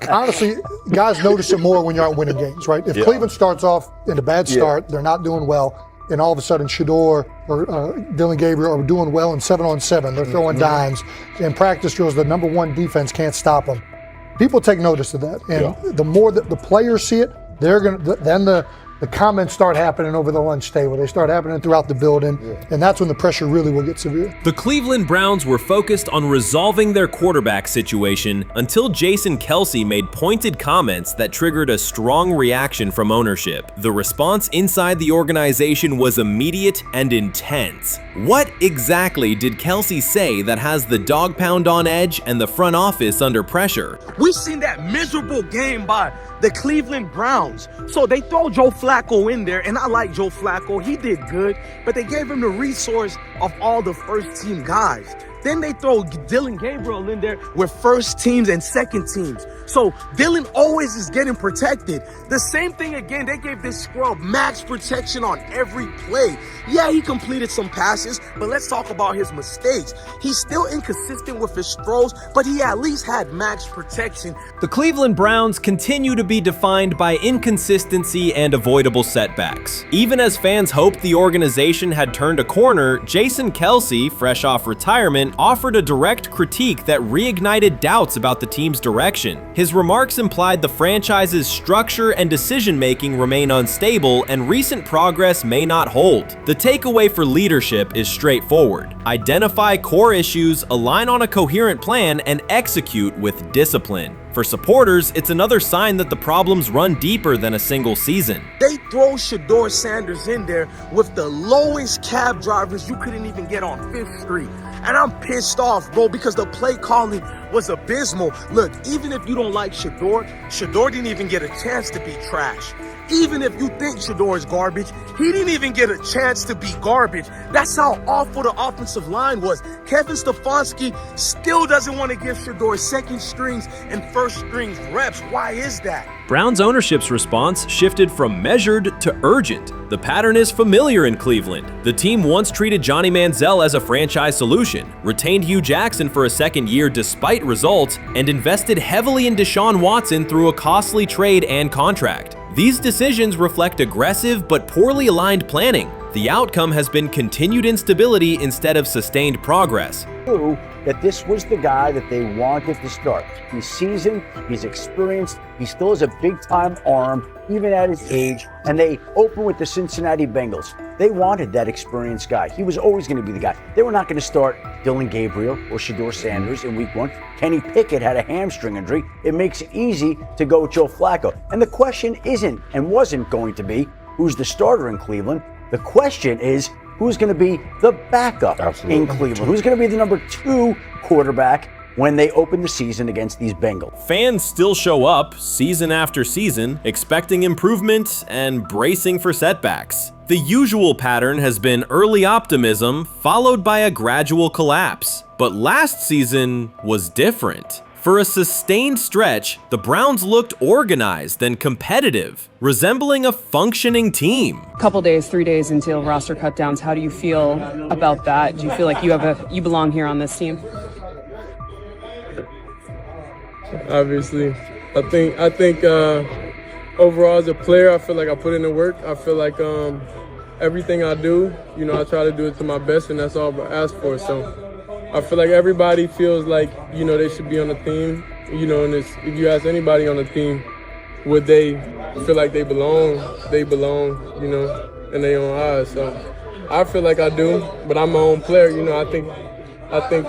honestly, guys notice it more when you're out winning games, right? If Cleveland starts off in a bad start, they're not doing well, and all of a sudden Shedeur or Dillon Gabriel are doing well in 7-on-7, they're throwing dimes, and practice drills, the number one defense can't stop them. People take notice of that, and the more that the players see it, they're gonna then the comments start happening over the lunch table. They start happening throughout the building, and that's when the pressure really will get severe. The Cleveland Browns were focused on resolving their quarterback situation until Jason Kelce made pointed comments that triggered a strong reaction from ownership. The response inside the organization was immediate and intense. What exactly did Kelce say that has the dog pound on edge and the front office under pressure? We've seen that miserable game by the Cleveland Browns. So they throw Joe Flacco in there, and I like Joe Flacco. He did good, but they gave him the resource of all the first-team guys. Then they throw Dillon Gabriel in there with first teams and second teams. So Dillon always is getting protected. The same thing again, they gave this scrub max protection on every play. Yeah, he completed some passes, but let's talk about his mistakes. He's still inconsistent with his throws, but he at least had max protection. The Cleveland Browns continue to be defined by inconsistency and avoidable setbacks. Even as fans hoped the organization had turned a corner, Jason Kelce, fresh off retirement, offered a direct critique that reignited doubts about the team's direction. His remarks implied the franchise's structure and decision-making remain unstable and recent progress may not hold. The takeaway for leadership is straightforward. Identify core issues, align on a coherent plan, and execute with discipline. For supporters, it's another sign that the problems run deeper than a single season. They throw Shedeur Sanders in there with the lowest cab drivers you couldn't even get on 5th Street. And I'm pissed off, bro, because the play calling was abysmal. Look, even if you don't like Shedeur, Shedeur didn't even get a chance to be trash. Even if you think Shedeur is garbage, he didn't even get a chance to be garbage. That's how awful the offensive line was. Kevin Stefanski still doesn't want to give Shedeur second strings and first strings reps. Why is that? Browns ownership's response shifted from measured to urgent. The pattern is familiar in Cleveland. The team once treated Johnny Manziel as a franchise solution, retained Hugh Jackson for a second year despite results, and invested heavily in Deshaun Watson through a costly trade and contract. These decisions reflect aggressive but poorly aligned planning. The outcome has been continued instability instead of sustained progress. That this was the guy that they wanted to start. He's seasoned, he's experienced, he still has a big-time arm, even at his age, and they open with the Cincinnati Bengals. They wanted that experienced guy. He was always going to be the guy. They were not going to start Dillon Gabriel or Shedeur Sanders in week 1. Kenny Pickett had a hamstring injury. It makes it easy to go with Joe Flacco. And the question isn't and wasn't going to be who's the starter in Cleveland. The question is, who's going to be the backup in Cleveland? Who's going to be the number 2 quarterback when they open the season against these Bengals? Fans still show up season after season, expecting improvement and bracing for setbacks. The usual pattern has been early optimism followed by a gradual collapse. But last season was different. For a sustained stretch, the Browns looked organized and competitive, resembling a functioning team. Couple days, 3 days until roster cutdowns, how do you feel about that? Do you feel like you belong here on this team? Obviously, I think overall as a player, I feel like I put in the work. I feel like everything I do, I try to do it to my best, and that's all I ask for. So I feel like everybody feels like, they should be on the team, and if you ask anybody on the team, would they feel like they belong, in their own eyes. So I feel like I do, but I'm my own player, I think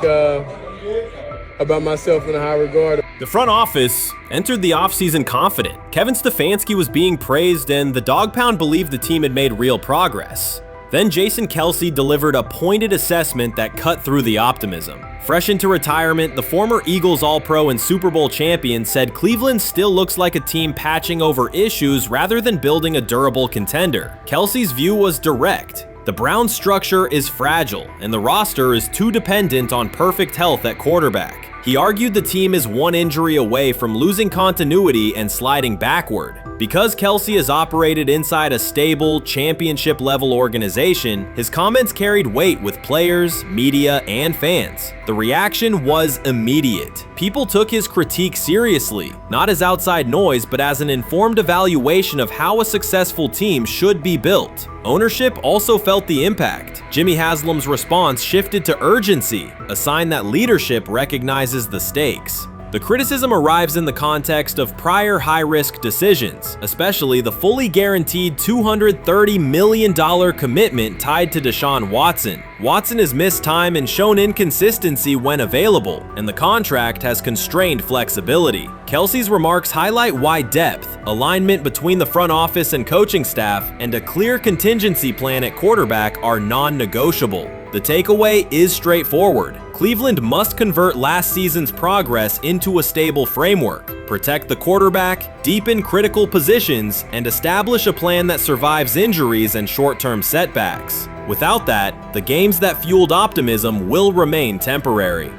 about myself in a high regard. The front office entered the offseason confident. Kevin Stefanski was being praised, and the Dog Pound believed the team had made real progress. Then Jason Kelce delivered a pointed assessment that cut through the optimism. Fresh into retirement, the former Eagles All-Pro and Super Bowl champion said Cleveland still looks like a team patching over issues rather than building a durable contender. Kelce's view was direct. The Browns' structure is fragile, and the roster is too dependent on perfect health at quarterback. He argued the team is one injury away from losing continuity and sliding backward. Because Kelce has operated inside a stable, championship-level organization, his comments carried weight with players, media, and fans. The reaction was immediate. People took his critique seriously, not as outside noise, but as an informed evaluation of how a successful team should be built. Ownership also felt the impact. Jimmy Haslam's response shifted to urgency, a sign that leadership recognizes the stakes. The criticism arrives in the context of prior high-risk decisions, especially the fully guaranteed $230 million commitment tied to Deshaun Watson. Watson has missed time and shown inconsistency when available, and the contract has constrained flexibility. Kelce's remarks highlight why depth, alignment between the front office and coaching staff, and a clear contingency plan at quarterback are non-negotiable. The takeaway is straightforward. Cleveland must convert last season's progress into a stable framework, protect the quarterback, deepen critical positions, and establish a plan that survives injuries and short-term setbacks. Without that, the games that fueled optimism will remain temporary.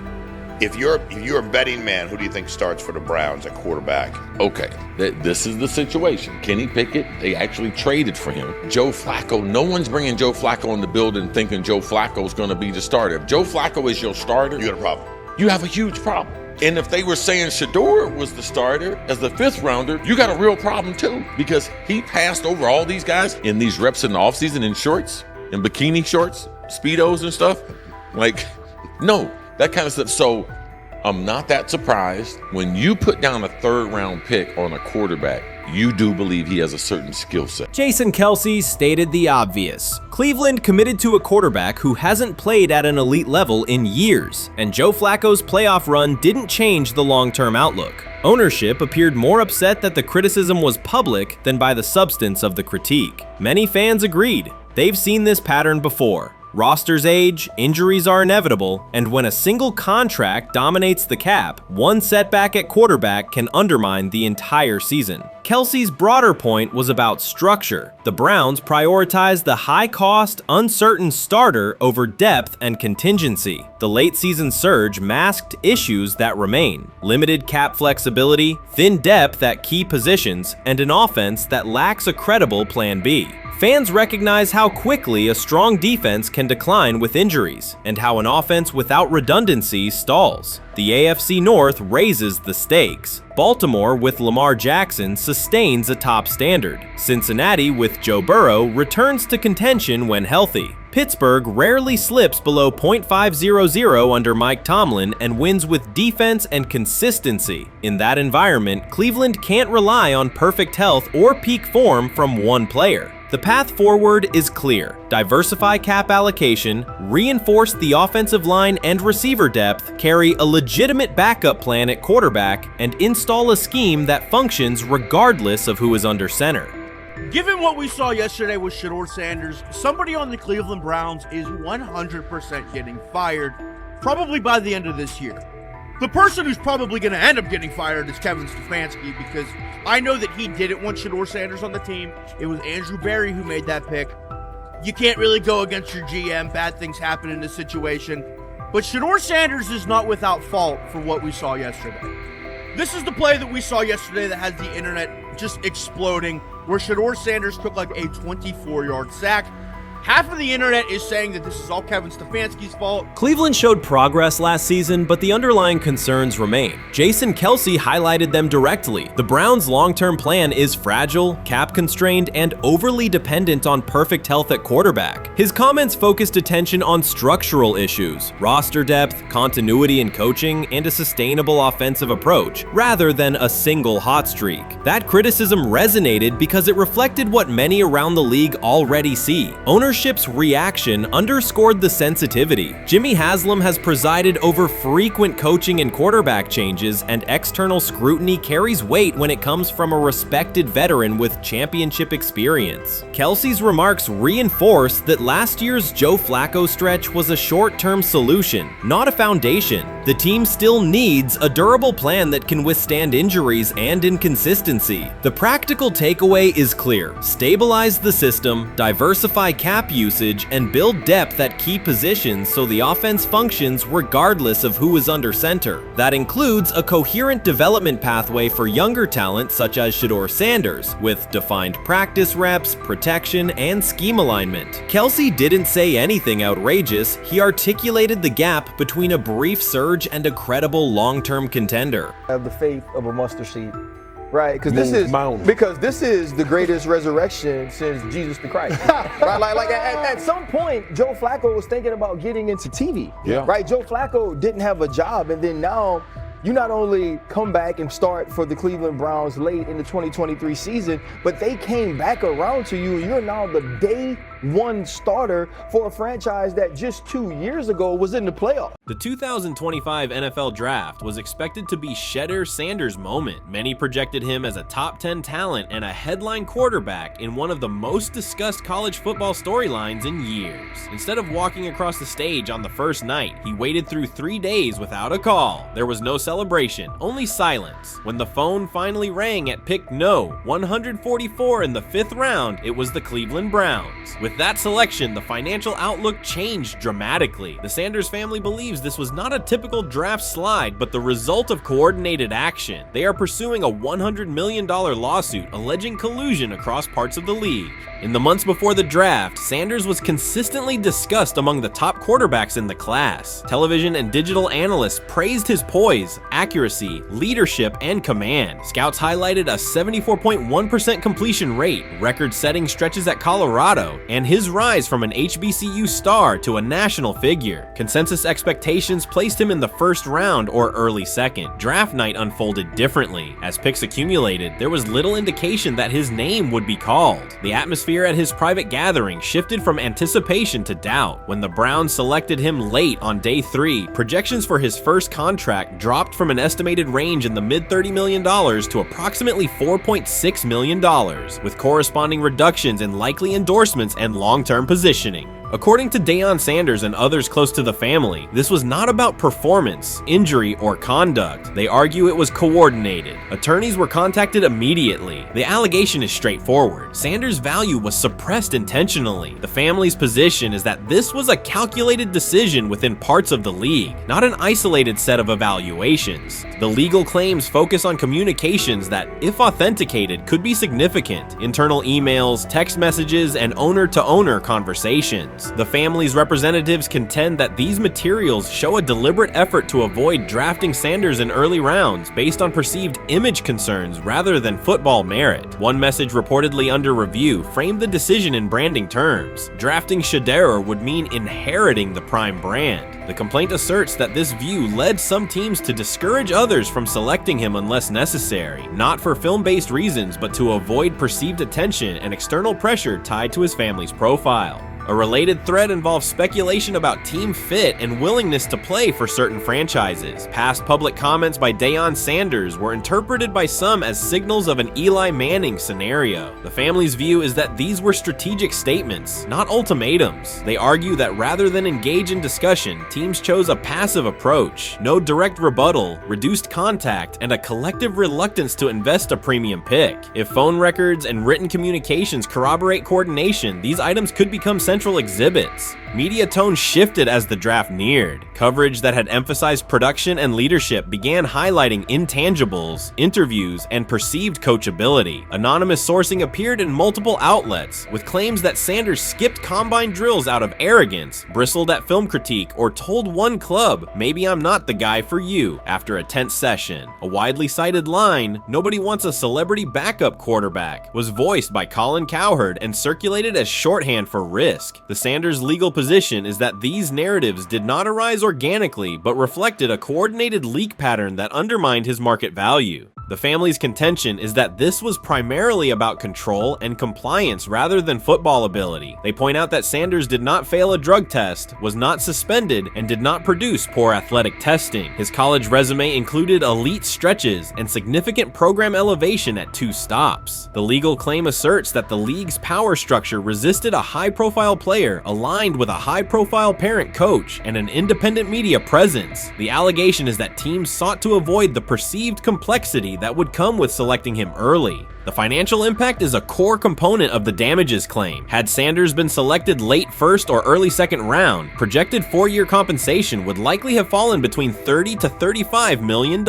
If you're a betting man, who do you think starts for the Browns at quarterback? Okay, this is the situation. Kenny Pickett, they actually traded for him. Joe Flacco, no one's bringing Joe Flacco in the building thinking Joe Flacco's going to be the starter. If Joe Flacco is your starter, You got a problem. you have a huge problem. And if they were saying Shedeur was the starter as the 5th rounder, you got a real problem too, because he passed over all these guys in these reps in the offseason in shorts, in bikini shorts, Speedos and stuff. Like, no. That kind of stuff. So I'm not that surprised when you put down a 3rd round pick on a quarterback. You do believe he has a certain skill set. Jason Kelce stated the obvious. Cleveland committed to a quarterback who hasn't played at an elite level in years, and Joe Flacco's playoff run didn't change the long-term outlook. Ownership appeared more upset that the criticism was public than by the substance of the critique. Many fans agreed. They've seen this pattern before. Rosters age, injuries are inevitable, and when a single contract dominates the cap, one setback at quarterback can undermine the entire season. Kelce's broader point was about structure. The Browns prioritized the high-cost, uncertain starter over depth and contingency. The late-season surge masked issues that remain: limited cap flexibility, thin depth at key positions, and an offense that lacks a credible plan B. Fans recognize how quickly a strong defense can decline with injuries, and how an offense without redundancy stalls. The AFC North raises the stakes. Baltimore with Lamar Jackson sustains a top standard. Cincinnati with Joe Burrow returns to contention when healthy. Pittsburgh rarely slips below .500 under Mike Tomlin and wins with defense and consistency. In that environment, Cleveland can't rely on perfect health or peak form from one player. The path forward is clear. Diversify cap allocation, reinforce the offensive line and receiver depth, carry a legitimate backup plan at quarterback, and install a scheme that functions regardless of who is under center. Given what we saw yesterday with Shedeur Sanders, somebody on the Cleveland Browns is 100% getting fired, probably by the end of this year. The person who's probably going to end up getting fired is Kevin Stefanski, because I know that he didn't want Shedeur Sanders on the team. It was Andrew Berry who made that pick. You can't really go against your GM. Bad things happen in this situation. But Shedeur Sanders is not without fault for what we saw yesterday. This is the play that we saw yesterday that has the internet just exploding, where Shedeur Sanders took like a 24-yard sack. Half of the internet is saying that this is all Kevin Stefanski's fault. Cleveland showed progress last season, but the underlying concerns remain. Jason Kelce highlighted them directly. The Browns' long-term plan is fragile, cap-constrained, and overly dependent on perfect health at quarterback. His comments focused attention on structural issues, roster depth, continuity in coaching, and a sustainable offensive approach, rather than a single hot streak. That criticism resonated because it reflected what many around the league already see. Ownership's reaction underscored the sensitivity. Jimmy Haslam has presided over frequent coaching and quarterback changes, and external scrutiny carries weight when it comes from a respected veteran with championship experience. Kelce's remarks reinforce that last year's Joe Flacco stretch was a short-term solution, not a foundation. The team still needs a durable plan that can withstand injuries and inconsistency. The practical takeaway is clear: stabilize the system, diversify cap snap usage and build depth at key positions so the offense functions regardless of who is under center. That includes a coherent development pathway for younger talent such as Shedeur Sanders, with defined practice reps, protection, and scheme alignment. Kelce didn't say anything outrageous. He articulated the gap between a brief surge and a credible long-term contender. I have the faith of a mustard seed, right? Because this is the greatest resurrection since Jesus the Christ, right? Like at some point, Joe Flacco was thinking about getting into TV, right? Joe Flacco didn't have a job, and then now you not only come back and start for the Cleveland Browns late in the 2023 season, but they came back around to you. You're now the day one starter for a franchise that just 2 years ago was in the playoffs. The 2025 NFL Draft was expected to be Shedeur Sanders' moment. Many projected him as a top 10 talent and a headline quarterback in one of the most discussed college football storylines in years. Instead of walking across the stage on the first night, he waited through 3 days without a call. There was no celebration, only silence. When the phone finally rang at pick 144 in the 5th round, it was the Cleveland Browns. With that selection, the financial outlook changed dramatically. The Sanders family believes this was not a typical draft slide, but the result of coordinated action. They are pursuing a $100 million lawsuit alleging collusion across parts of the league. In the months before the draft, Sanders was consistently discussed among the top quarterbacks in the class. Television and digital analysts praised his poise, accuracy, leadership, and command. Scouts highlighted a 74.1% completion rate, record-setting stretches at Colorado, and his rise from an HBCU star to a national figure. Consensus expectations placed him in the first round or early second. Draft night unfolded differently. As picks accumulated, there was little indication that his name would be called. The atmosphere at his private gathering shifted from anticipation to doubt. When the Browns selected him late on day 3, projections for his first contract dropped from an estimated range in the mid-$30 million to approximately $4.6 million, with corresponding reductions in likely endorsements and long-term positioning. According to Deion Sanders and others close to the family, this was not about performance, injury, or conduct. They argue it was coordinated. Attorneys were contacted immediately. The allegation is straightforward. Sanders' value was suppressed intentionally. The family's position is that this was a calculated decision within parts of the league, not an isolated set of evaluations. The legal claims focus on communications that, if authenticated, could be significant: internal emails, text messages, and owner-to-owner conversations. The family's representatives contend that these materials show a deliberate effort to avoid drafting Sanders in early rounds based on perceived image concerns rather than football merit. One message reportedly under review framed the decision in branding terms. Drafting Shedeur would mean inheriting the Prime brand. The complaint asserts that this view led some teams to discourage others from selecting him unless necessary, not for film-based reasons, but to avoid perceived attention and external pressure tied to his family's profile. A related thread involves speculation about team fit and willingness to play for certain franchises. Past public comments by Deion Sanders were interpreted by some as signals of an Eli Manning scenario. The family's view is that these were strategic statements, not ultimatums. They argue that rather than engage in discussion, teams chose a passive approach, no direct rebuttal, reduced contact, and a collective reluctance to invest a premium pick. If phone records and written communications corroborate coordination, these items could become central exhibits. Media tone shifted as the draft neared. Coverage that had emphasized production and leadership began highlighting intangibles, interviews, and perceived coachability. Anonymous sourcing appeared in multiple outlets, with claims that Sanders skipped combine drills out of arrogance, bristled at film critique, or told one club, "Maybe I'm not the guy for you," after a tense session. A widely cited line, "Nobody wants a celebrity backup quarterback," was voiced by Colin Cowherd and circulated as shorthand for risk. The Sanders legal position is that these narratives did not arise organically, but reflected a coordinated leak pattern that undermined his market value. The family's contention is that this was primarily about control and compliance rather than football ability. They point out that Sanders did not fail a drug test, was not suspended, and did not produce poor athletic testing. His college resume included elite stretches and significant program elevation at 2 stops. The legal claim asserts that the league's power structure resisted a high-profile player aligned with a high-profile parent coach and an independent media presence. The allegation is that teams sought to avoid the perceived complexity that would come with selecting him early. The financial impact is a core component of the damages claim. Had Sanders been selected late first or early second round, projected 4-year compensation would likely have fallen between $30 to $35 million,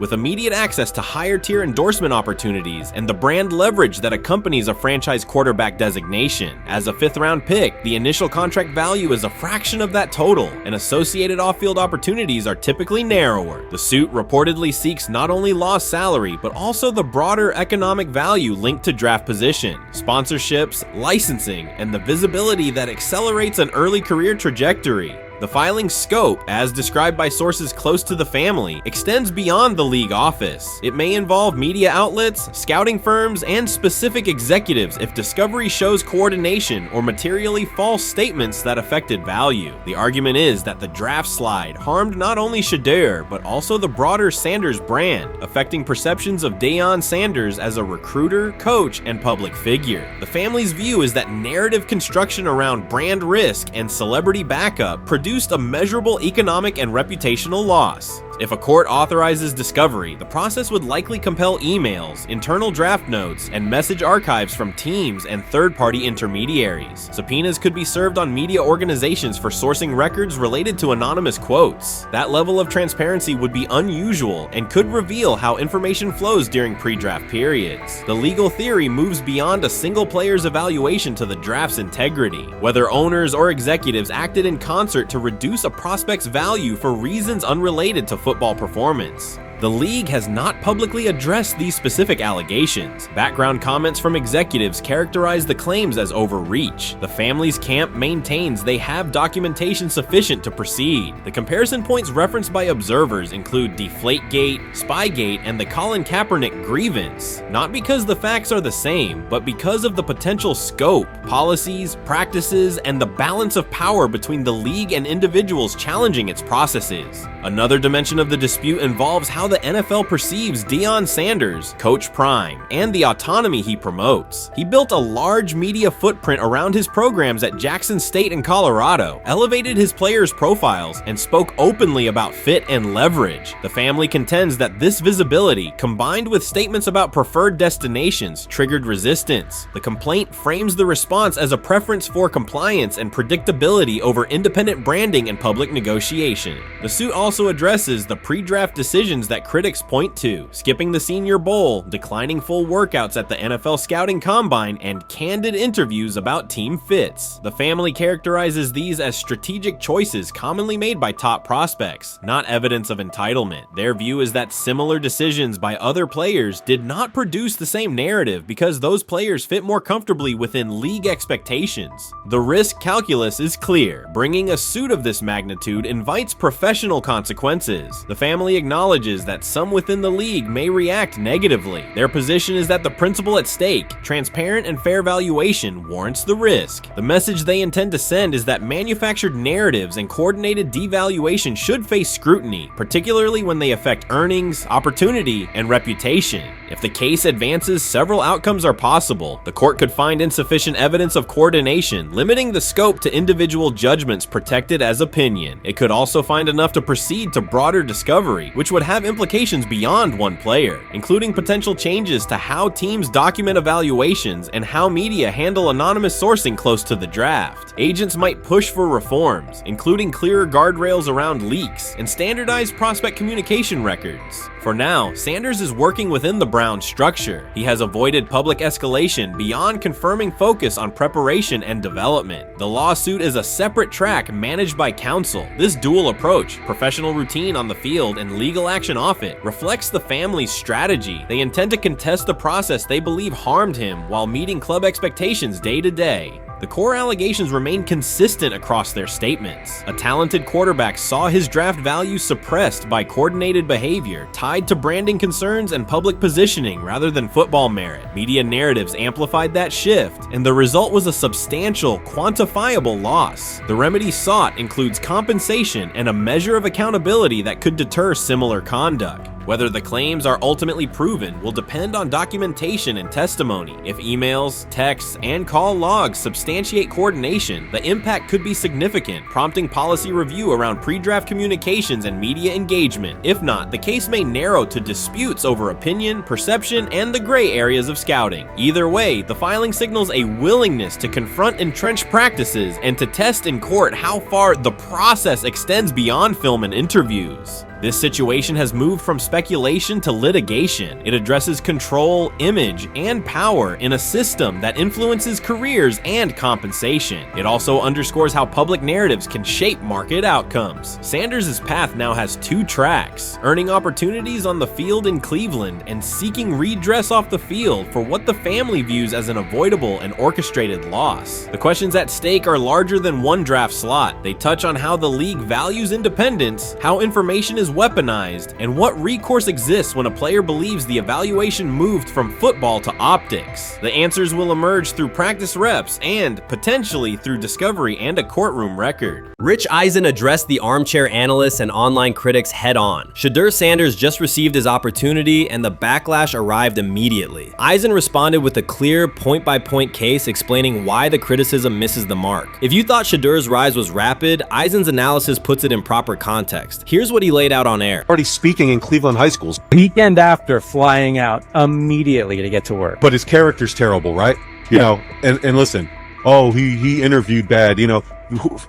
with immediate access to higher tier endorsement opportunities and the brand leverage that accompanies a franchise quarterback designation. As a 5th-round pick, the initial contract value is a fraction of that total, and associated off-field opportunities are typically narrower. The suit reportedly seeks not only lost salary, but also the broader economic value linked to draft position, sponsorships, licensing, and the visibility that accelerates an early career trajectory. The filing's scope, as described by sources close to the family, extends beyond the league office. It may involve media outlets, scouting firms, and specific executives if discovery shows coordination or materially false statements that affected value. The argument is that the draft slide harmed not only Shedeur, but also the broader Sanders brand, affecting perceptions of Deion Sanders as a recruiter, coach, and public figure. The family's view is that narrative construction around brand risk and celebrity backup produced a measurable economic and reputational loss. If a court authorizes discovery, the process would likely compel emails, internal draft notes, and message archives from teams and third-party intermediaries. Subpoenas could be served on media organizations for sourcing records related to anonymous quotes. That level of transparency would be unusual and could reveal how information flows during pre-draft periods. The legal theory moves beyond a single player's evaluation to the draft's integrity, whether owners or executives acted in concert to reduce a prospect's value for reasons unrelated to football performance. The league has not publicly addressed these specific allegations. Background comments from executives characterize the claims as overreach. The family's camp maintains they have documentation sufficient to proceed. The comparison points referenced by observers include Deflategate, Spygate, and the Colin Kaepernick grievance, not because the facts are the same, but because of the potential scope, policies, practices, and the balance of power between the league and individuals challenging its processes. Another dimension of the dispute involves how the NFL perceives Deion Sanders, Coach Prime, and the autonomy he promotes. He built a large media footprint around his programs at Jackson State and Colorado, elevated his players' profiles, and spoke openly about fit and leverage. The family contends that this visibility, combined with statements about preferred destinations, triggered resistance. The complaint frames the response as a preference for compliance and predictability over independent branding and public negotiation. The suit also addresses the pre-draft decisions that critics point to: skipping the Senior Bowl, declining full workouts at the NFL Scouting Combine, and candid interviews about team fits. The family characterizes these as strategic choices commonly made by top prospects, not evidence of entitlement. Their view is that similar decisions by other players did not produce the same narrative because those players fit more comfortably within league expectations. The risk calculus is clear. Bringing a suit of this magnitude invites professional consequences. The family acknowledges that some within the league may react negatively. Their position is that the principle at stake, transparent and fair valuation, warrants the risk. The message they intend to send is that manufactured narratives and coordinated devaluation should face scrutiny, particularly when they affect earnings, opportunity, and reputation. If the case advances, several outcomes are possible. The court could find insufficient evidence of coordination, limiting the scope to individual judgments protected as opinion. It could also find enough to proceed to broader discovery, which would have implications beyond one player, including potential changes to how teams document evaluations and how media handle anonymous sourcing close to the draft. Agents might push for reforms, including clearer guardrails around leaks and standardized prospect communication records. For now, Sanders is working within the Browns structure. He has avoided public escalation beyond confirming focus on preparation and development. The lawsuit is a separate track managed by counsel. This dual approach, professional routine on the field and legal action off it, reflects the family's strategy. They intend to contest the process they believe harmed him while meeting club expectations day to day. The core allegations remain consistent across their statements. A talented quarterback saw his draft value suppressed by coordinated behavior tied to branding concerns and public positioning rather than football merit. Media narratives amplified that shift, and the result was a substantial, quantifiable loss. The remedy sought includes compensation and a measure of accountability that could deter similar conduct. Whether the claims are ultimately proven will depend on documentation and testimony. If emails, texts, and call logs substantiate coordination, the impact could be significant, prompting policy review around pre-draft communications and media engagement. If not, the case may narrow to disputes over opinion, perception, and the gray areas of scouting. Either way, the filing signals a willingness to confront entrenched practices and to test in court how far the process extends beyond film and interviews. This situation has moved from speculation to litigation. It addresses control, image, and power in a system that influences careers and compensation. It also underscores how public narratives can shape market outcomes. Sanders' path now has two tracks: earning opportunities on the field in Cleveland and seeking redress off the field for what the family views as an avoidable and orchestrated loss. The questions at stake are larger than one draft slot. They touch on how the league values independence, how information is weaponized, and what recourse exists when a player believes the evaluation moved from football to optics. The answers will emerge through practice reps and, potentially, through discovery and a courtroom record. Rich Eisen addressed the armchair analysts and online critics head-on. Shedeur Sanders just received his opportunity, and the backlash arrived immediately. Eisen responded with a clear, point-by-point case explaining why the criticism misses the mark. If you thought Shedeur's rise was rapid, Eisen's analysis puts it in proper context. Here's what he laid out on air. Already speaking in Cleveland high schools. Weekend after, flying out immediately to get to work. But his character's terrible, right? You know, and listen, oh, he interviewed bad, you know.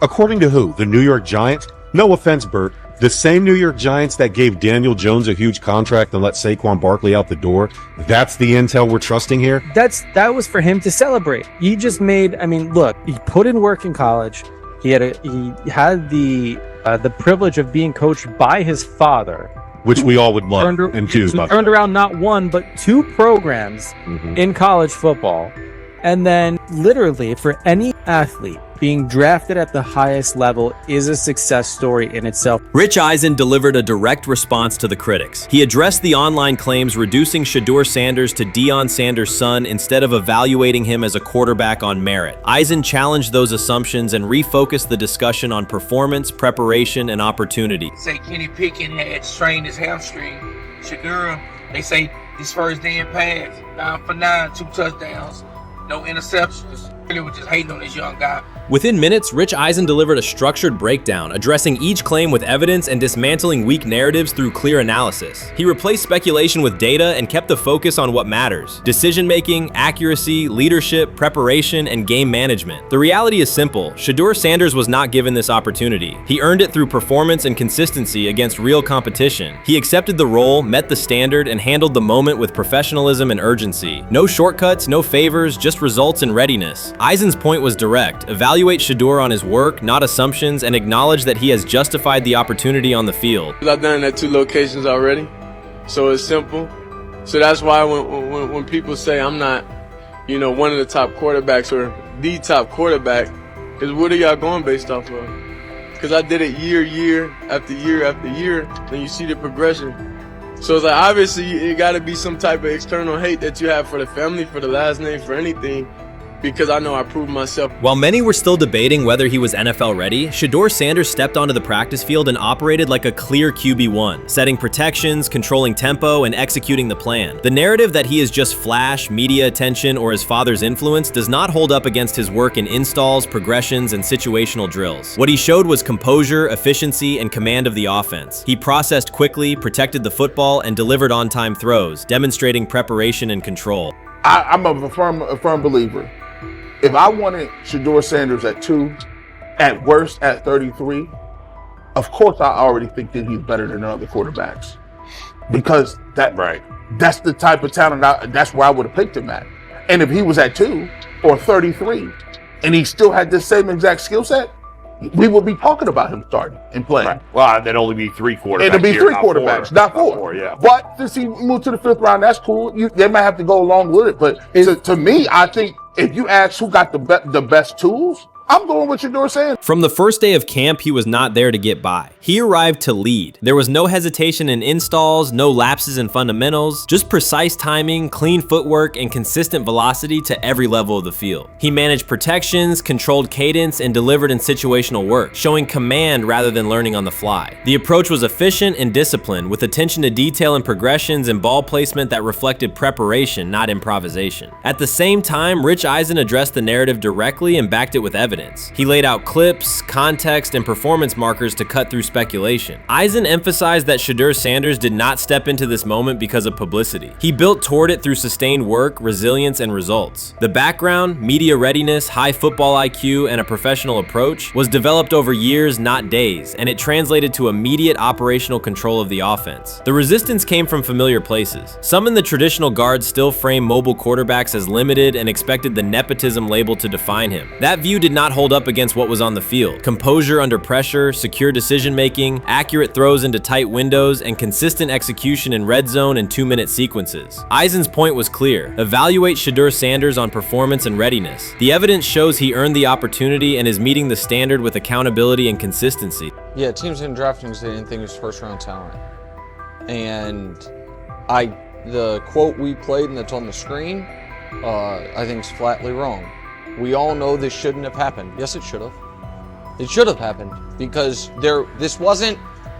According to who? The New York Giants? No offense, Bert. The same New York Giants that gave Daniel Jones a huge contract and let Saquon Barkley out the door. That's the intel we're trusting here? That was for him to celebrate. He just made, I mean, look, he put in work in college. He had the privilege of being coached by his father, which we all would love and choose. Turned around not one but two programs in college football, and then literally for any athlete, being drafted at the highest level is a success story in itself. Rich Eisen delivered a direct response to the critics. He addressed the online claims reducing Shedeur Sanders to Deion Sanders' son instead of evaluating him as a quarterback on merit. Eisen challenged those assumptions and refocused the discussion on performance, preparation, and opportunity. Say Kenny Pickett had strained his hamstring. Shedeur, they say his first day in pass, 9 for 9, 2 touchdowns, no interceptions. Really was just hating on this young guy. Within minutes, Rich Eisen delivered a structured breakdown, addressing each claim with evidence and dismantling weak narratives through clear analysis. He replaced speculation with data and kept the focus on what matters: decision-making, accuracy, leadership, preparation, and game management. The reality is simple. Shedeur Sanders was not given this opportunity. He earned it through performance and consistency against real competition. He accepted the role, met the standard, and handled the moment with professionalism and urgency. No shortcuts, no favors, just results and readiness. Eisen's point was direct. Evaluate Shedeur on his work, not assumptions, and acknowledge that he has justified the opportunity on the field. I've done it at 2 locations already, so it's simple. So that's why when people say I'm not, you know, one of the top quarterbacks or the top quarterback, is what are y'all going based off of? Because I did it year after year after year, and you see the progression. So it's like, obviously it got to be some type of external hate that you have for the family, for the last name, for anything. Because I know I proved myself. While many were still debating whether he was NFL ready, Shedeur Sanders stepped onto the practice field and operated like a clear QB1, setting protections, controlling tempo, and executing the plan. The narrative that he is just flash, media attention, or his father's influence does not hold up against his work in installs, progressions, and situational drills. What he showed was composure, efficiency, and command of the offense. He processed quickly, protected the football, and delivered on-time throws, demonstrating preparation and control. I'm a firm believer. If I wanted Shedeur Sanders at 2, at worst at 33, of course I already think that he's better than other quarterbacks. Because that's the type of talent, that's where I would have picked him at. And if he was at 2 or 33, and he still had this same exact skill set, we would be talking about him starting and playing. Right. Well, there'd only be 3 quarterbacks. It'd be 3 quarterbacks, not 4. Not 4, yeah. But since he moved to the 5th round, that's cool. They might have to go along with it. But to me, I think if you ask who got the best tools, I'm going with Shedeur Sanders. From the first day of camp, he was not there to get by. He arrived to lead. There was no hesitation in installs, no lapses in fundamentals, just precise timing, clean footwork, and consistent velocity to every level of the field. He managed protections, controlled cadence, and delivered in situational work, showing command rather than learning on the fly. The approach was efficient and disciplined, with attention to detail and progressions and ball placement that reflected preparation, not improvisation. At the same time, Rich Eisen addressed the narrative directly and backed it with evidence. He laid out clips, context, and performance markers to cut through speculation. Eisen emphasized that Shedeur Sanders did not step into this moment because of publicity. He built toward it through sustained work, resilience, and results. The background, media readiness, high football IQ, and a professional approach was developed over years, not days, and it translated to immediate operational control of the offense. The resistance came from familiar places. Some in the traditional guard still framed mobile quarterbacks as limited and expected the nepotism label to define him. That view did not hold up against what was on the field. Composure under pressure, secure decision-making, accurate throws into tight windows, and consistent execution in red zone and 2-minute sequences. Eisen's point was clear. Evaluate Shedeur Sanders on performance and readiness. The evidence shows he earned the opportunity and is meeting the standard with accountability and consistency. Yeah, teams didn't draft him because they didn't think he was first-round talent. And the quote we played and that's on the screen, I think is flatly wrong. We all know this shouldn't have happened. Yes, it should have. It should have happened because this wasn't.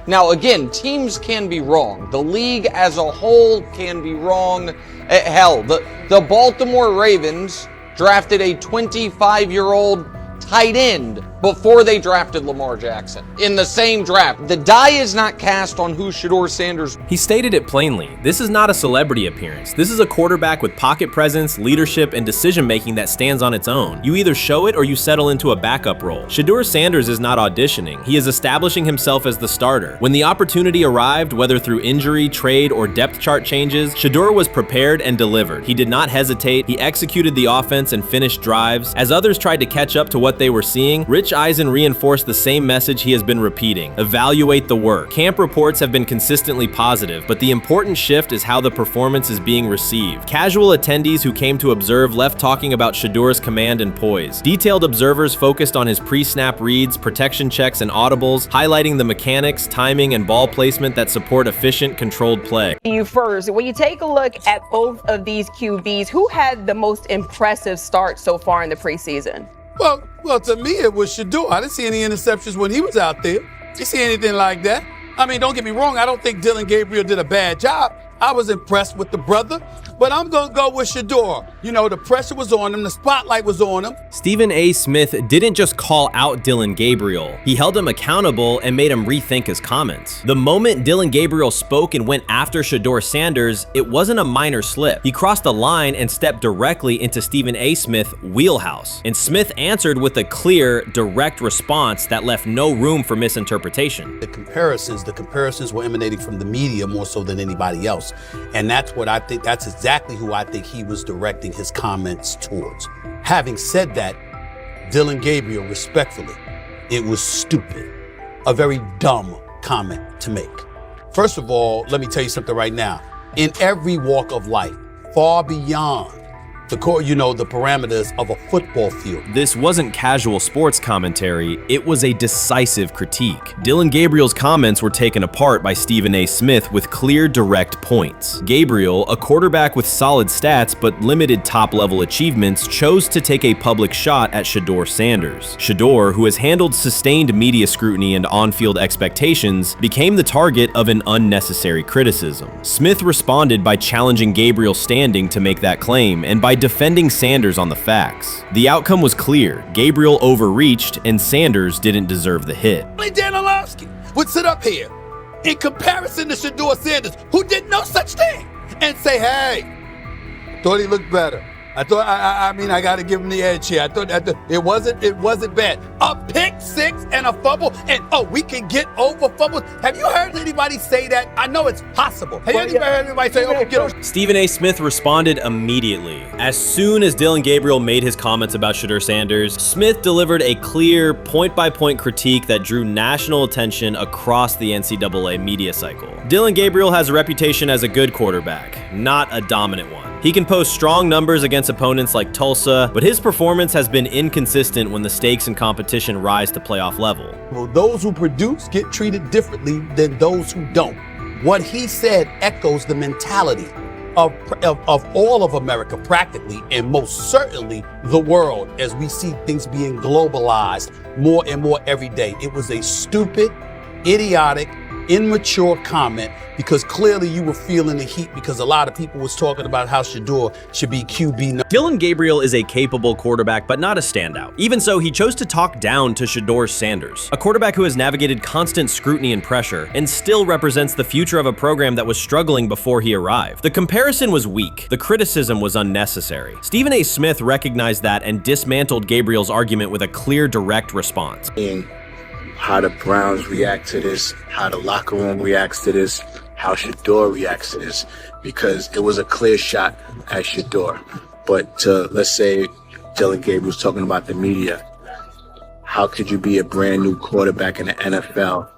Now, again, teams can be wrong. The league as a whole can be wrong. Hell, the Baltimore Ravens drafted a 25-year-old tight end before they drafted Lamar Jackson in the same draft. The die is not cast on who Shedeur Sanders. He stated it plainly. This is not a celebrity appearance. This is a quarterback with pocket presence, leadership, and decision-making that stands on its own. You either show it or you settle into a backup role. Shedeur Sanders is not auditioning. He is establishing himself as the starter. When the opportunity arrived, whether through injury, trade, or depth chart changes, Shedeur was prepared and delivered. He did not hesitate. He executed the offense and finished drives. As others tried to catch up to what they were seeing, Rich Eisen reinforced the same message he has been repeating. Evaluate the work. Camp reports have been consistently positive, but the important shift is how the performance is being received. Casual attendees who came to observe left talking about Shedeur's command and poise. Detailed observers focused on his pre-snap reads, protection checks, and audibles, highlighting the mechanics, timing, and ball placement that support efficient, controlled play. You first, when you take a look at both of these QBs, who had the most impressive start so far in the preseason? Well, to me, it was Shedeur. I didn't see any interceptions when he was out there. Didn't see anything like that. I mean, don't get me wrong. I don't think Dillon Gabriel did a bad job. I was impressed with the brother, but I'm going to go with Shedeur. You know, the pressure was on him. The spotlight was on him. Stephen A. Smith didn't just call out Dillon Gabriel. He held him accountable and made him rethink his comments. The moment Dillon Gabriel spoke and went after Shedeur Sanders, it wasn't a minor slip. He crossed the line and stepped directly into Stephen A. Smith's wheelhouse. And Smith answered with a clear, direct response that left no room for misinterpretation. The comparisons were emanating from the media more so than anybody else. And that's what I think, that's exactly who I think he was directing his comments towards. Having said that, Dillon Gabriel, respectfully, it was stupid. A very dumb comment to make. First of all, let me tell you something right now. In every walk of life, far beyond the parameters of a football field. This wasn't casual sports commentary, it was a decisive critique. Dillon Gabriel's comments were taken apart by Stephen A. Smith with clear, direct points. Gabriel, a quarterback with solid stats but limited top-level achievements, chose to take a public shot at Shedeur Sanders. Shedeur, who has handled sustained media scrutiny and on-field expectations, became the target of an unnecessary criticism. Smith responded by challenging Gabriel's standing to make that claim, and by defending Sanders on the facts. The outcome was clear. Gabriel overreached, and Sanders didn't deserve the hit. Dan Orlovsky would sit up here in comparison to Shedeur Sanders, who did no such thing, and say, hey, thought he looked better. I thought, I got to give him the edge here. I thought it wasn't bad. A pick six and a fumble, and we can get over fumbles. Have you heard anybody say that? I know it's possible. Have you ever heard anybody say, we can get over? Stephen A. Smith responded immediately. As soon as Dillon Gabriel made his comments about Shedeur Sanders, Smith delivered a clear, point-by-point critique that drew national attention across the NCAA media cycle. Dillon Gabriel has a reputation as a good quarterback, not a dominant one. He can post strong numbers against opponents like Tulsa, but his performance has been inconsistent when the stakes in competition rise to playoff level. Well, those who produce get treated differently than those who don't. What he said echoes the mentality of all of America practically, and most certainly the world, as we see things being globalized more and more every day. It was a stupid, idiotic, immature comment, because clearly you were feeling the heat because a lot of people was talking about how Shedeur should be QB. Dillon Gabriel is a capable quarterback, but not a standout. Even so, he chose to talk down to Shedeur Sanders, a quarterback who has navigated constant scrutiny and pressure and still represents the future of a program that was struggling before he arrived. The comparison was weak. The criticism was unnecessary. Stephen A. Smith recognized that and dismantled Gabriel's argument with a clear, direct response. How the Browns react to this, how the locker room reacts to this, how Shedeur reacts to this, because it was a clear shot at Shedeur. But let's say Dillon Gabriel's talking about the media. How could you be a brand new quarterback in the NFL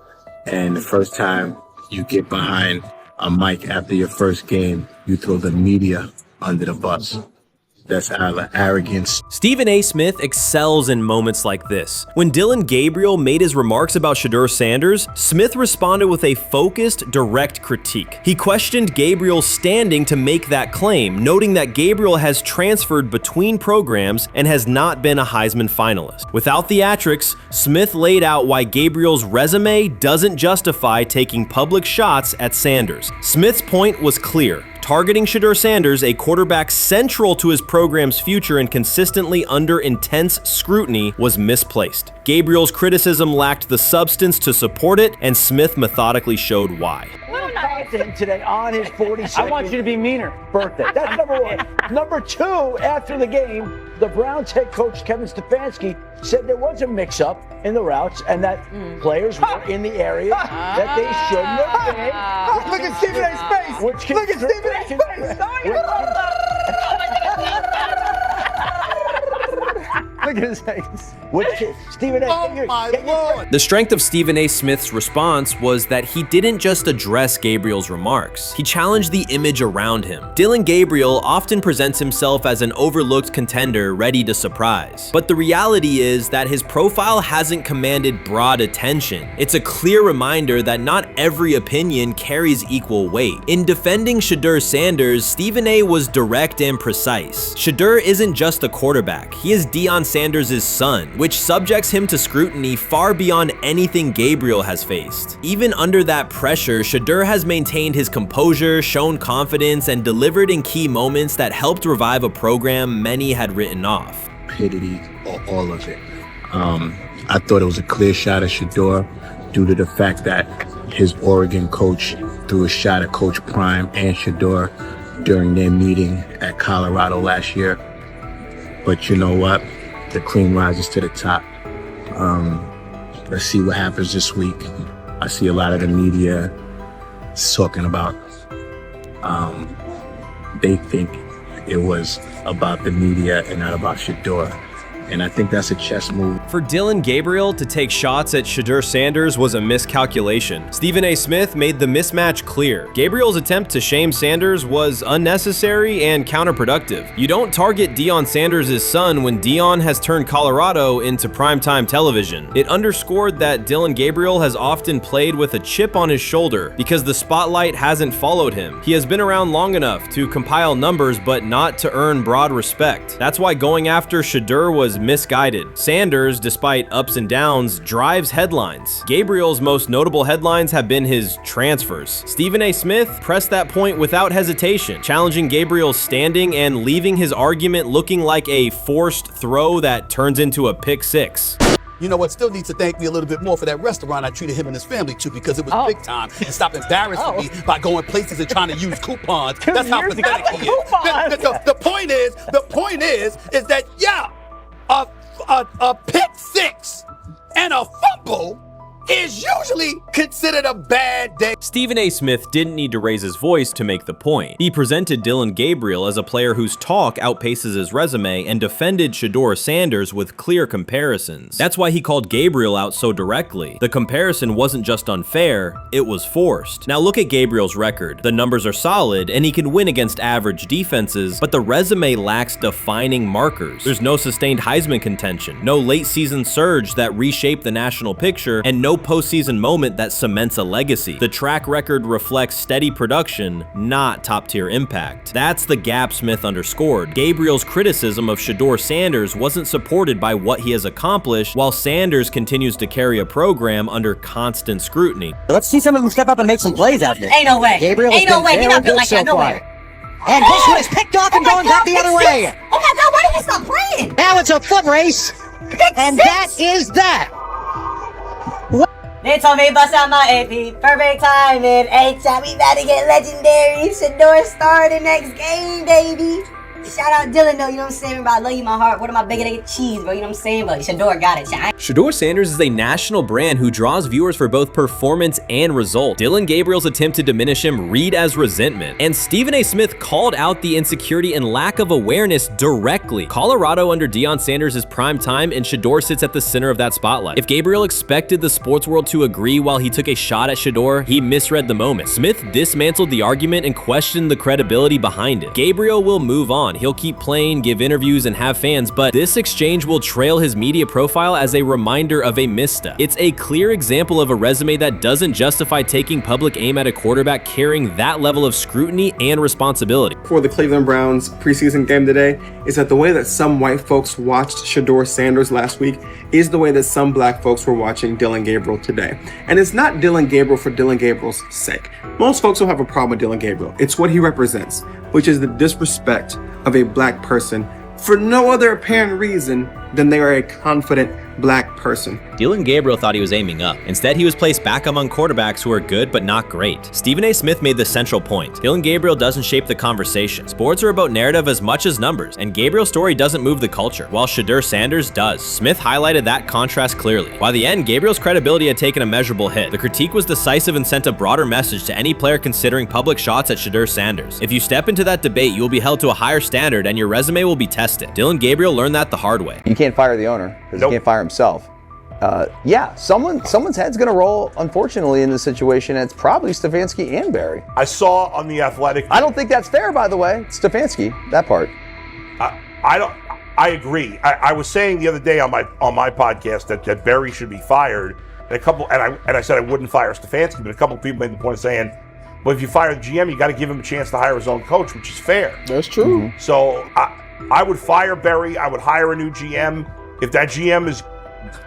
and the first time you get behind a mic after your first game, you throw the media under the bus? That's arrogance. Stephen A. Smith excels in moments like this. When Dillon Gabriel made his remarks about Shedeur Sanders, Smith responded with a focused, direct critique. He questioned Gabriel's standing to make that claim, noting that Gabriel has transferred between programs and has not been a Heisman finalist. Without theatrics, Smith laid out why Gabriel's resume doesn't justify taking public shots at Sanders. Smith's point was clear. Targeting Shedeur Sanders, a quarterback central to his program's future and consistently under intense scrutiny, was misplaced. Gabriel's criticism lacked the substance to support it, and Smith methodically showed why. Today on his 42nd I want you to be meaner. birthday. That's number one. Number two, after the game, the Browns head coach Kevin Stefanski said there was a mix-up in the routes and that players were in the area that they shouldn't have been. Look at Stephen A's face. Look at Stephen A's face. Look at his face. Stephen A. Oh my Lord. The strength of Stephen A. Smith's response was that he didn't just address Gabriel's remarks. He challenged the image around him. Dillon Gabriel often presents himself as an overlooked contender ready to surprise. But the reality is that his profile hasn't commanded broad attention. It's a clear reminder that not every opinion carries equal weight. In defending Shedeur Sanders, Stephen A. was direct and precise. Shedeur isn't just a quarterback. He is Deion Sanders' son, which subjects him to scrutiny far beyond anything Gabriel has faced. Even under that pressure, Shedeur has maintained his composure, shown confidence, and delivered in key moments that helped revive a program many had written off. Stupidity, all of it. I thought it was a clear shot at Shedeur due to the fact that his Oregon coach threw a shot at Coach Prime and Shedeur during their meeting at Colorado last year. But you know what? The cream rises to the top. Let's see what happens this week. I see a lot of the media talking about they think it was about the media and not about Shedeur. And I think that's a chess move. For Dillon Gabriel to take shots at Shedeur Sanders was a miscalculation. Stephen A. Smith made the mismatch clear. Gabriel's attempt to shame Sanders was unnecessary and counterproductive. You don't target Deion Sanders' son when Deion has turned Colorado into primetime television. It underscored that Dillon Gabriel has often played with a chip on his shoulder because the spotlight hasn't followed him. He has been around long enough to compile numbers but not to earn broad respect. That's why going after Shedeur was misguided. Sanders, despite ups and downs, drives headlines. Gabriel's most notable headlines have been his transfers. Stephen A. Smith pressed that point without hesitation, challenging Gabriel's standing and leaving his argument looking like a forced throw that turns into a pick six. You know what? Still needs to thank me a little bit more for that restaurant I treated him and his family to, because it was big time, and stop embarrassing me by going places and trying to use coupons. That's how pathetic he is. The point is that a pick six and a fumble is usually considered a bad day. Stephen A. Smith didn't need to raise his voice to make the point. He presented Dillon Gabriel as a player whose talk outpaces his resume and defended Shedeur Sanders with clear comparisons. That's why he called Gabriel out so directly. The comparison wasn't just unfair, it was forced. Now look at Gabriel's record. The numbers are solid and he can win against average defenses, but the resume lacks defining markers. There's no sustained Heisman contention, no late season surge that reshaped the national picture, and no postseason moment that cements a legacy. The track record reflects steady production, not top-tier impact. That's the gap Smith underscored. Gabriel's criticism of Shedeur Sanders wasn't supported by what he has accomplished, while Sanders continues to carry a program under constant scrutiny. Let's see some of them step up and make some plays out there. Ain't no way. Gabriel Ain't no way. He's not built like that. No way. And this one is picked off and going back the other way. Oh my God, why did he stop playing? Now it's a foot race. And that is that. They told me bust out my AP. Perfect timing. H-shot, we about to get legendary. Shedeur started next game, baby. Shout out Dylan though, you know what I'm saying? Bro, I love you, my heart. What am I bigger than cheese, bro? You know what I'm saying? But Shedeur got it. Shedeur Sanders is a national brand who draws viewers for both performance and result. Dillon Gabriel's attempt to diminish him read as resentment. And Stephen A. Smith called out the insecurity and lack of awareness directly. Colorado under Deion Sanders is prime time, and Shedeur sits at the center of that spotlight. If Gabriel expected the sports world to agree while he took a shot at Shedeur, he misread the moment. Smith dismantled the argument and questioned the credibility behind it. Gabriel will move on. He'll keep playing, give interviews, and have fans, but this exchange will trail his media profile as a reminder of a misstep. It's a clear example of a resume that doesn't justify taking public aim at a quarterback carrying that level of scrutiny and responsibility. For the Cleveland Browns preseason game today is that the way that some white folks watched Shedeur Sanders last week is the way that some black folks were watching Dillon Gabriel today. And it's not Dillon Gabriel for Dillon Gabriel's sake. Most folks don't have a problem with Dillon Gabriel. It's what he represents, which is the disrespect of a black person for no other apparent reason than they are a confident black person. Dillon Gabriel thought he was aiming up. Instead, he was placed back among quarterbacks who are good but not great. Stephen A. Smith made the central point. Dillon Gabriel doesn't shape the conversation. Sports are about narrative as much as numbers, and Gabriel's story doesn't move the culture, while Shedeur Sanders does. Smith highlighted that contrast clearly. By the end, Gabriel's credibility had taken a measurable hit. The critique was decisive and sent a broader message to any player considering public shots at Shedeur Sanders. If you step into that debate, you will be held to a higher standard and your resume will be tested. Dillon Gabriel learned that the hard way. You can't fire the owner because he can't fire himself. Yeah, someone's head's going to roll, unfortunately, in this situation. It's probably Stefanski and Barry. I saw on The Athletic. I don't think that's fair, by the way. Stefanski, that part. I agree. I was saying the other day on my podcast that Barry should be fired. And I said I wouldn't fire Stefanski, but a couple of people made the point of saying, well, if you fire the GM, you got to give him a chance to hire his own coach, which is fair. That's true. Mm-hmm. So I would fire Barry. I would hire a new GM. If that GM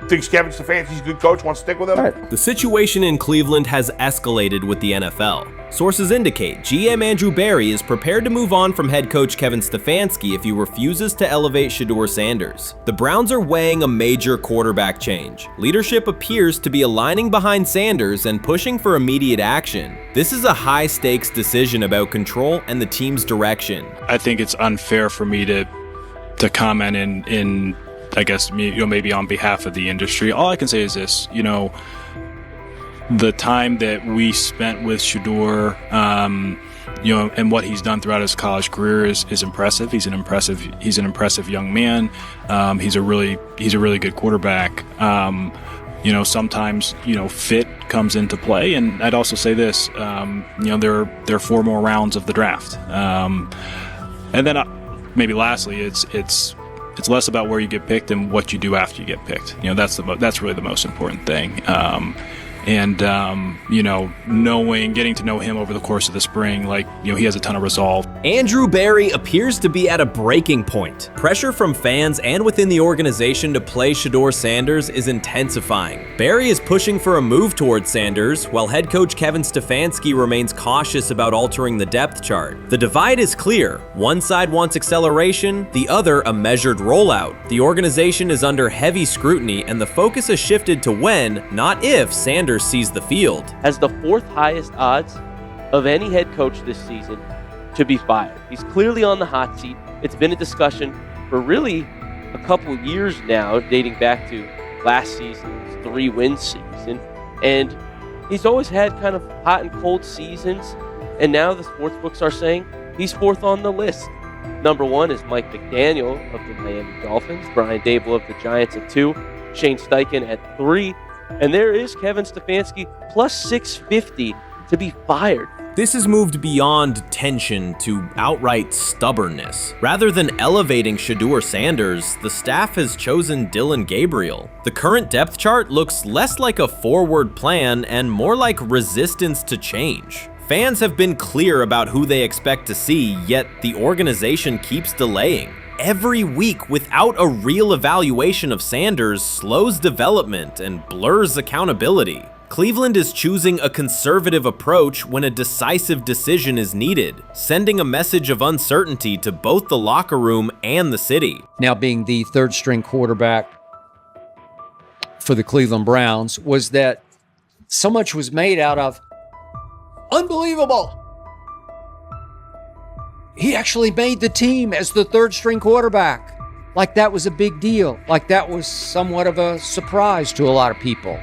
thinks Kevin Stefanski's a good coach, wants to stick with him. Right. The situation in Cleveland has escalated with the NFL. Sources indicate GM Andrew Barry is prepared to move on from head coach Kevin Stefanski if he refuses to elevate Shedeur Sanders. The Browns are weighing a major quarterback change. Leadership appears to be aligning behind Sanders and pushing for immediate action. This is a high-stakes decision about control and the team's direction. I think it's unfair for me to comment in I guess, maybe on behalf of the industry. All I can say is this, the time that we spent with Shedeur, and what he's done throughout his college career is impressive. He's an impressive young man. He's a really good quarterback. Sometimes, fit comes into play. And I'd also say this, there are 4 more rounds of the draft. And then maybe lastly, it's less about where you get picked and what you do after you get picked. That's really the most important thing. Getting to know him over the course of the spring, he has a ton of resolve. Andrew Barry appears to be at a breaking point. Pressure from fans and within the organization to play Shedeur Sanders is intensifying. Barry is pushing for a move towards Sanders, while head coach Kevin Stefanski remains cautious about altering the depth chart. The divide is clear. One side wants acceleration, the other a measured rollout. The organization is under heavy scrutiny, and the focus has shifted to when, not if, Sanders sees the field. Has the 4th highest odds of any head coach this season to be fired. He's clearly on the hot seat. It's been a discussion for really a couple of years now, dating back to last season's 3-win season. And He's always had kind of hot and cold seasons, and now the sportsbooks are saying he's fourth on the list. Number 1 is Mike McDaniel of the Miami Dolphins, Brian Dable of the Giants at 2, Shane Steichen at 3, and there is Kevin Stefanski plus 650 to be fired. This has moved beyond tension to outright stubbornness. Rather than elevating Shedeur Sanders, the staff has chosen Dillon Gabriel. The current depth chart looks less like a forward plan and more like resistance to change. Fans have been clear about who they expect to see, yet the organization keeps delaying. Every week without a real evaluation of Sanders slows development and blurs accountability. Cleveland is choosing a conservative approach when a decisive decision is needed, sending a message of uncertainty to both the locker room and the city. Now being the third string quarterback for the Cleveland Browns, was that so much was made out of unbelievable. He actually made the team as the third string quarterback. Like that was a big deal. Like that was somewhat of a surprise to a lot of people.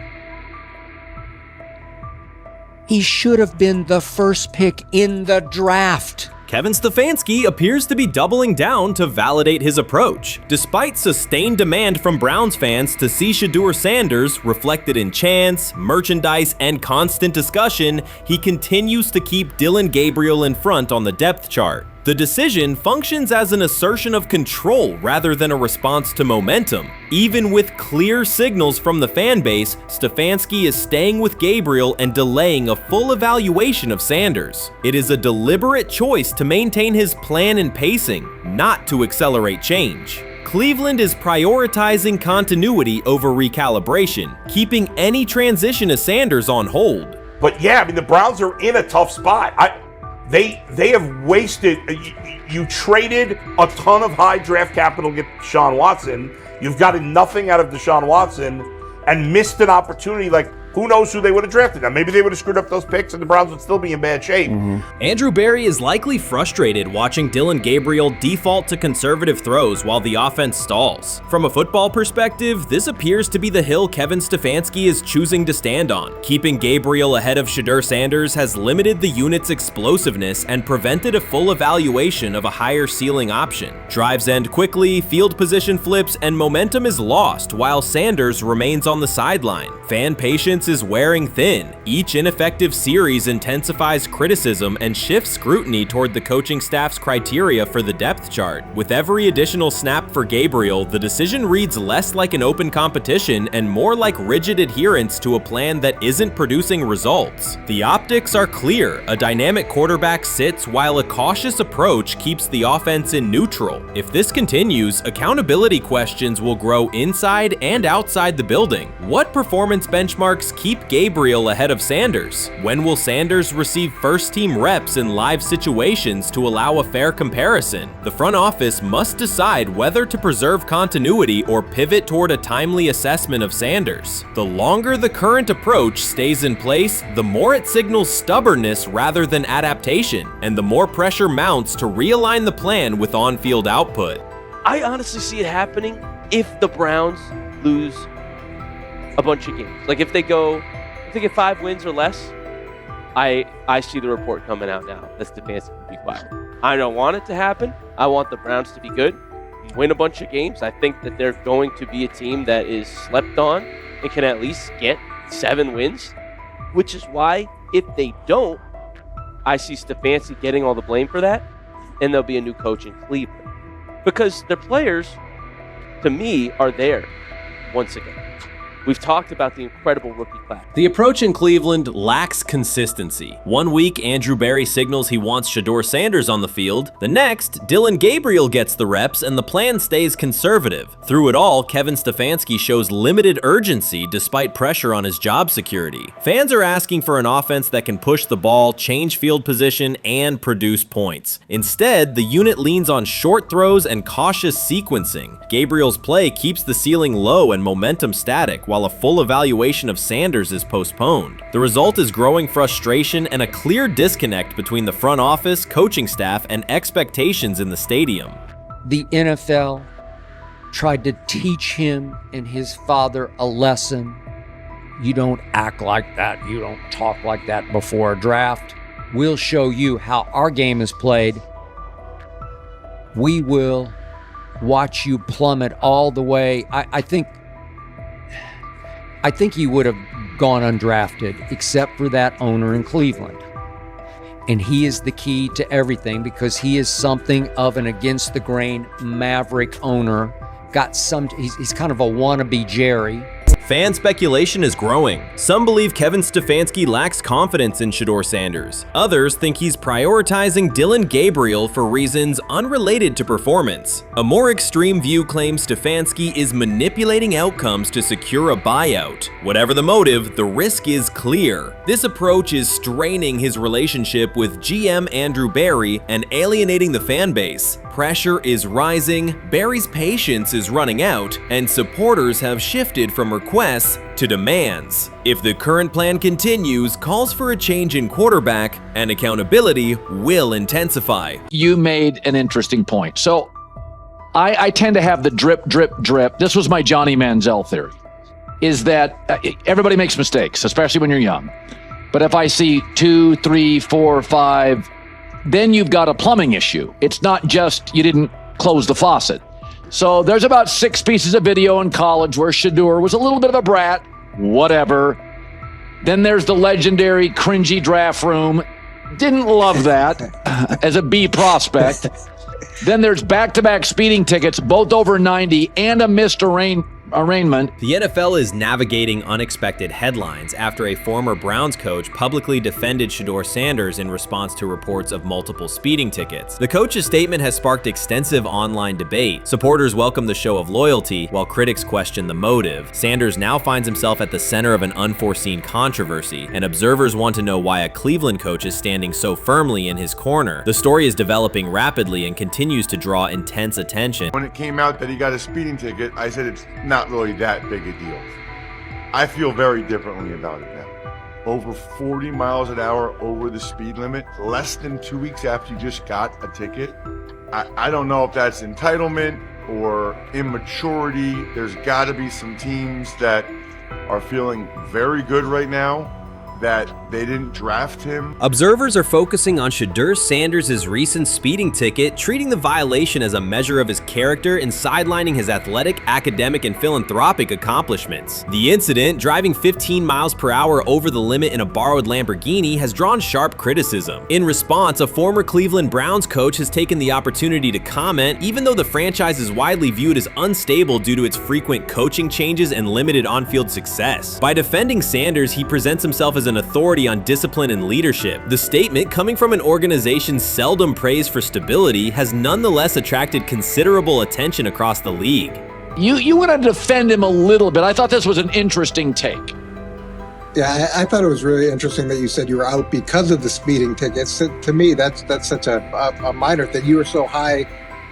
He should have been the first pick in the draft. Kevin Stefanski appears to be doubling down to validate his approach. Despite sustained demand from Browns fans to see Shedeur Sanders reflected in chants, merchandise, and constant discussion, he continues to keep Dillon Gabriel in front on the depth chart. The decision functions as an assertion of control rather than a response to momentum. Even with clear signals from the fan base, Stefanski is staying with Gabriel and delaying a full evaluation of Sanders. It is a deliberate choice to maintain his plan and pacing, not to accelerate change. Cleveland is prioritizing continuity over recalibration, keeping any transition to Sanders on hold. But yeah, I mean, the Browns are in a tough spot. They have wasted. You traded a ton of high draft capital to get Deshaun Watson. You've gotten nothing out of Deshaun Watson and missed an opportunity. Like, who knows who they would have drafted? Now, maybe they would have screwed up those picks and the Browns would still be in bad shape. Andrew Berry is likely frustrated watching Dillon Gabriel default to conservative throws while the offense stalls. From a football perspective, this appears to be the hill Kevin Stefanski is choosing to stand on. Keeping Gabriel ahead of Shedeur Sanders has limited the unit's explosiveness and prevented a full evaluation of a higher ceiling option. Drives end quickly, field position flips, and momentum is lost while Sanders remains on the sideline. Fan patience is wearing thin. Each ineffective series intensifies criticism and shifts scrutiny toward the coaching staff's criteria for the depth chart. With every additional snap for Gabriel, the decision reads less like an open competition and more like rigid adherence to a plan that isn't producing results. The optics are clear. A dynamic quarterback sits while a cautious approach keeps the offense in neutral. If this continues, accountability questions will grow inside and outside the building. What performance benchmarks keep Gabriel ahead of Sanders? When will Sanders receive first-team reps in live situations to allow a fair comparison? The front office must decide whether to preserve continuity or pivot toward a timely assessment of Sanders. The longer the current approach stays in place, the more it signals stubbornness rather than adaptation, and the more pressure mounts to realign the plan with on-field output. I honestly see it happening if the Browns lose a bunch of games. Like if they get 5 wins or less, I see the report coming out now that Stefanski will be fired. I don't want it to happen. I want the Browns to be good, win a bunch of games. I think that they're going to be a team that is slept on and can at least get 7 wins, which is why if they don't, I see Stefanski getting all the blame for that, and there'll be a new coach in Cleveland. Because their players, to me, are there once again. We've talked about the incredible rookie class. The approach in Cleveland lacks consistency. One week, Andrew Berry signals he wants Shedeur Sanders on the field. The next, Dillon Gabriel gets the reps and the plan stays conservative. Through it all, Kevin Stefanski shows limited urgency despite pressure on his job security. Fans are asking for an offense that can push the ball, change field position, and produce points. Instead, the unit leans on short throws and cautious sequencing. Gabriel's play keeps the ceiling low and momentum static, while a full evaluation of Sanders is postponed. The result is growing frustration and a clear disconnect between the front office, coaching staff, and expectations in the stadium. The NFL tried to teach him and his father a lesson. You don't act like that. You don't talk like that before a draft. We'll show you how our game is played. We will watch you plummet all the way. I think he would have gone undrafted except for that owner in Cleveland. And he is the key to everything because he is something of an against the grain maverick owner. He's kind of a wannabe Jerry. Fan speculation is growing. Some believe Kevin Stefanski lacks confidence in Shedeur Sanders. Others think he's prioritizing Dillon Gabriel for reasons unrelated to performance. A more extreme view claims Stefanski is manipulating outcomes to secure a buyout. Whatever the motive, the risk is clear. This approach is straining his relationship with GM Andrew Berry and alienating the fan base. Pressure is rising, Berry's patience is running out, and supporters have shifted from requests to demands. If the current plan continues, calls for a change in quarterback and accountability will intensify. You made an interesting point. So I tend to have the drip, drip, drip. This was my Johnny Manziel theory, is that everybody makes mistakes, especially when you're young. But if I see 2, 3, 4, 5, then you've got a plumbing issue. It's not just you didn't close the faucet. So there's about 6 pieces of video in college where Shedeur was a little bit of a brat, whatever. Then there's the legendary cringy draft room. Didn't love that as a B prospect. Then there's back-to-back speeding tickets, both over 90, and a missed arraignment. The NFL is navigating unexpected headlines after a former Browns coach publicly defended Shedeur Sanders in response to reports of multiple speeding tickets. The coach's statement has sparked extensive online debate. Supporters welcome the show of loyalty, while critics question the motive. Sanders now finds himself at the center of an unforeseen controversy, and observers want to know why a Cleveland coach is standing so firmly in his corner. The story is developing rapidly and continues to draw intense attention. When it came out that he got a speeding ticket, I said it's not really that big a deal. I feel very differently about it now. Over 40 miles an hour over the speed limit, less than 2 weeks after you just got a ticket. I don't know if that's entitlement or immaturity. There's got to be some teams that are feeling very good right now that they didn't draft him. Observers are focusing on Shedeur Sanders' recent speeding ticket, treating the violation as a measure of his character and sidelining his athletic, academic, and philanthropic accomplishments. The incident, driving 15 miles per hour over the limit in a borrowed Lamborghini, has drawn sharp criticism. In response, a former Cleveland Browns coach has taken the opportunity to comment, even though the franchise is widely viewed as unstable due to its frequent coaching changes and limited on-field success. By defending Sanders, he presents himself as an authority on discipline and leadership. The statement, coming from an organization seldom praised for stability, has nonetheless attracted considerable attention across the league. You want to defend him a little bit. I thought this was an interesting take. Yeah, I thought it was really interesting that you said you were out because of the speeding tickets. To me, that's such a minor thing. You were so high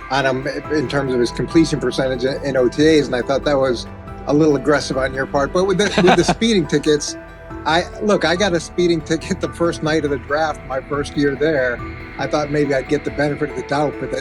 on him in terms of his completion percentage in OTAs, and I thought that was a little aggressive on your part. But with the speeding tickets, I got a speeding ticket the first night of the draft, my first year there. I thought maybe I'd get the benefit of the doubt, but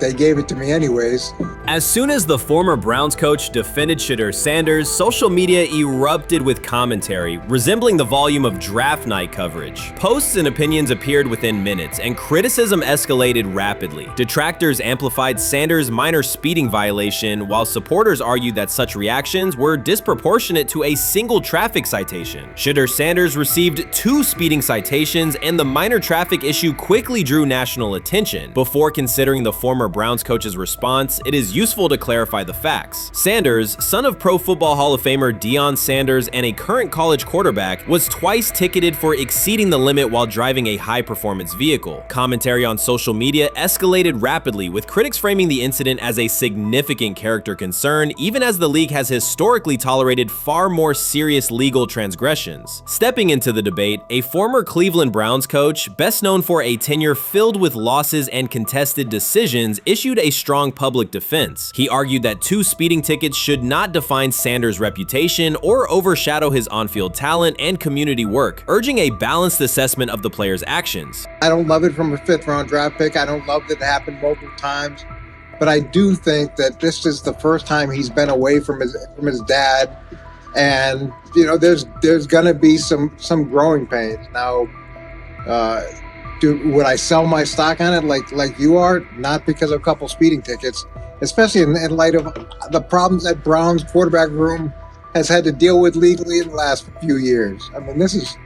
they gave it to me anyways. As soon as the former Browns coach defended Shedeur Sanders, social media erupted with commentary, resembling the volume of draft night coverage. Posts and opinions appeared within minutes, and criticism escalated rapidly. Detractors amplified Sanders' minor speeding violation, while supporters argued that such reactions were disproportionate to a single traffic citation. Shedeur Sanders received 2 speeding citations, and the minor traffic issue quickly drew national attention. Before considering the former Browns coach's response, it is useful to clarify the facts. Sanders, son of Pro Football Hall of Famer Deion Sanders and a current college quarterback, was twice ticketed for exceeding the limit while driving a high-performance vehicle. Commentary on social media escalated rapidly, with critics framing the incident as a significant character concern, even as the league has historically tolerated far more serious legal transgressions. Stepping into the debate, a former Cleveland Browns coach, best known for a tenure filled with losses and contested decisions, issued a strong public defense. He argued that 2 speeding tickets should not define Sanders' reputation or overshadow his on-field talent and community work, urging a balanced assessment of the player's actions. I don't love it from a 5th-round draft pick. I don't love that it happened multiple times, but I do think that this is the first time he's been away from his dad And there's going to be some growing pains. Now, would I sell my stock on it like you are? Not because of a couple speeding tickets, especially in light of the problems that Brown's quarterback room has had to deal with legally in the last few years. I mean, this is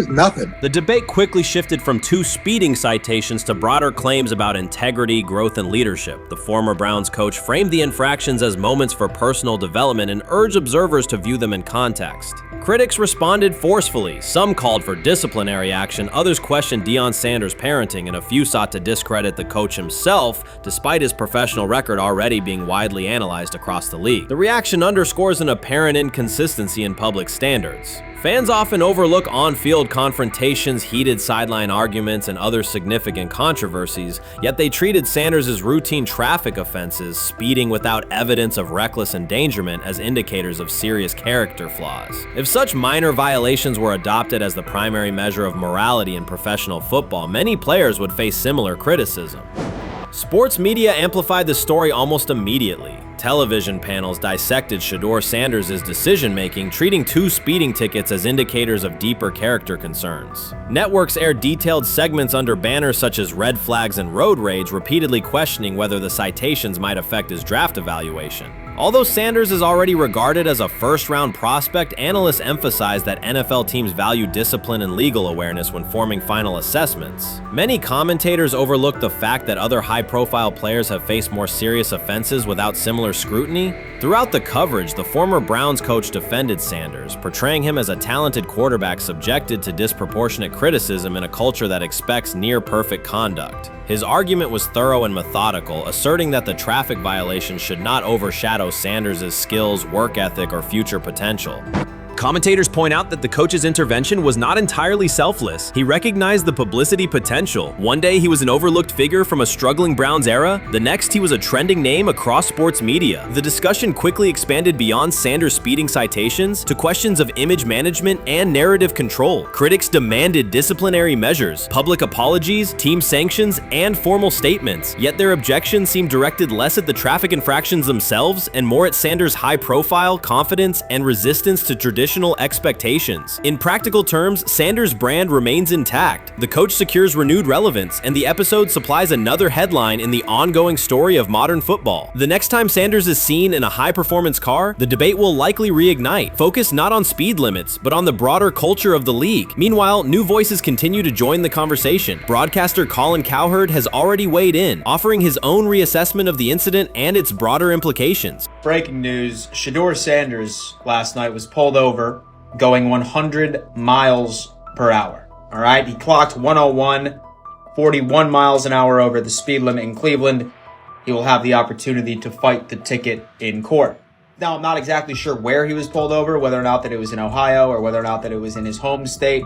nothing. The debate quickly shifted from 2 speeding citations to broader claims about integrity, growth, and leadership. The former Browns coach framed the infractions as moments for personal development and urged observers to view them in context. Critics responded forcefully. Some called for disciplinary action, others questioned Deion Sanders' parenting, and a few sought to discredit the coach himself, despite his professional record already being widely analyzed across the league. The reaction underscores an apparent inconsistency in public standards. Fans often overlook on-field confrontations, heated sideline arguments, and other significant controversies, yet they treated Sanders' routine traffic offenses, speeding without evidence of reckless endangerment, as indicators of serious character flaws. If such minor violations were adopted as the primary measure of morality in professional football, many players would face similar criticism. Sports media amplified the story almost immediately. Television panels dissected Shedeur Sanders' decision-making, treating 2 speeding tickets as indicators of deeper character concerns. Networks aired detailed segments under banners such as red flags and road rage, repeatedly questioning whether the citations might affect his draft evaluation. Although Sanders is already regarded as a first-round prospect, analysts emphasize that NFL teams value discipline and legal awareness when forming final assessments. Many commentators overlook the fact that other high-profile players have faced more serious offenses without similar scrutiny. Throughout the coverage, the former Browns coach defended Sanders, portraying him as a talented quarterback subjected to disproportionate criticism in a culture that expects near-perfect conduct. His argument was thorough and methodical, asserting that the traffic violation should not overshadow Sanders' skills, work ethic, or future potential. Commentators point out that the coach's intervention was not entirely selfless. He recognized the publicity potential. One day he was an overlooked figure from a struggling Browns era, the next he was a trending name across sports media. The discussion quickly expanded beyond Sanders' speeding citations to questions of image management and narrative control. Critics demanded disciplinary measures, public apologies, team sanctions, and formal statements, yet their objections seemed directed less at the traffic infractions themselves and more at Sanders' high profile, confidence, and resistance to traditional expectations. In practical terms, Sanders' brand remains intact. The coach secures renewed relevance, and the episode supplies another headline in the ongoing story of modern football. The next time Sanders is seen in a high-performance car, the debate will likely reignite, focused not on speed limits, but on the broader culture of the league. Meanwhile, new voices continue to join the conversation. Broadcaster Colin Cowherd has already weighed in, offering his own reassessment of the incident and its broader implications. Breaking news, Shedeur Sanders last night was pulled over going 100 miles per hour. All right, he clocked 101, 41 miles an hour over the speed limit in Cleveland. He will have the opportunity to fight the ticket in court. Now, I'm not exactly sure where he was pulled over, whether or not that it was in Ohio or whether or not that it was in his home state.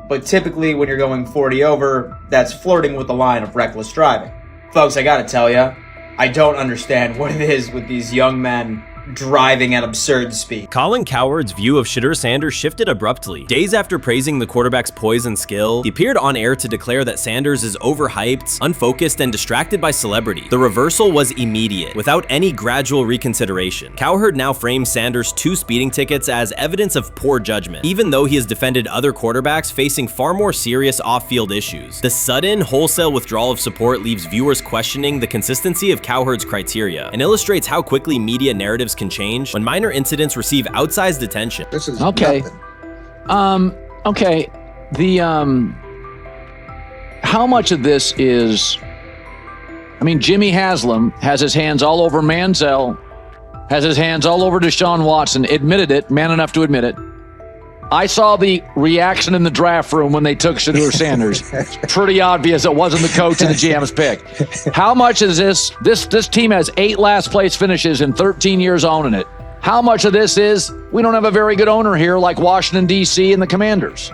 But typically when you're going 40 over, that's flirting with the line of reckless driving. Folks, I gotta tell you, I don't understand what it is with these young men driving at absurd speed. Colin Cowherd's view of Shedeur Sanders shifted abruptly. Days after praising the quarterback's poise and skill, he appeared on air to declare that Sanders is overhyped, unfocused, and distracted by celebrity. The reversal was immediate, without any gradual reconsideration. Cowherd now frames Sanders' 2 speeding tickets as evidence of poor judgment, even though he has defended other quarterbacks facing far more serious off-field issues. The sudden, wholesale withdrawal of support leaves viewers questioning the consistency of Cowherd's criteria, and illustrates how quickly media narratives can change when minor incidents receive outsized attention. This is okay. Okay. How much of this is? I mean, Jimmy Haslam has his hands all over Manziel, has his hands all over Deshaun Watson. Admitted it, man enough to admit it. I saw the reaction in the draft room when they took Shedeur Sanders. Pretty obvious it wasn't the coach and the GM's pick. How much is this? This team has 8 last place finishes in 13 years owning it. How much of this is we don't have a very good owner here like Washington, D.C. and the Commanders?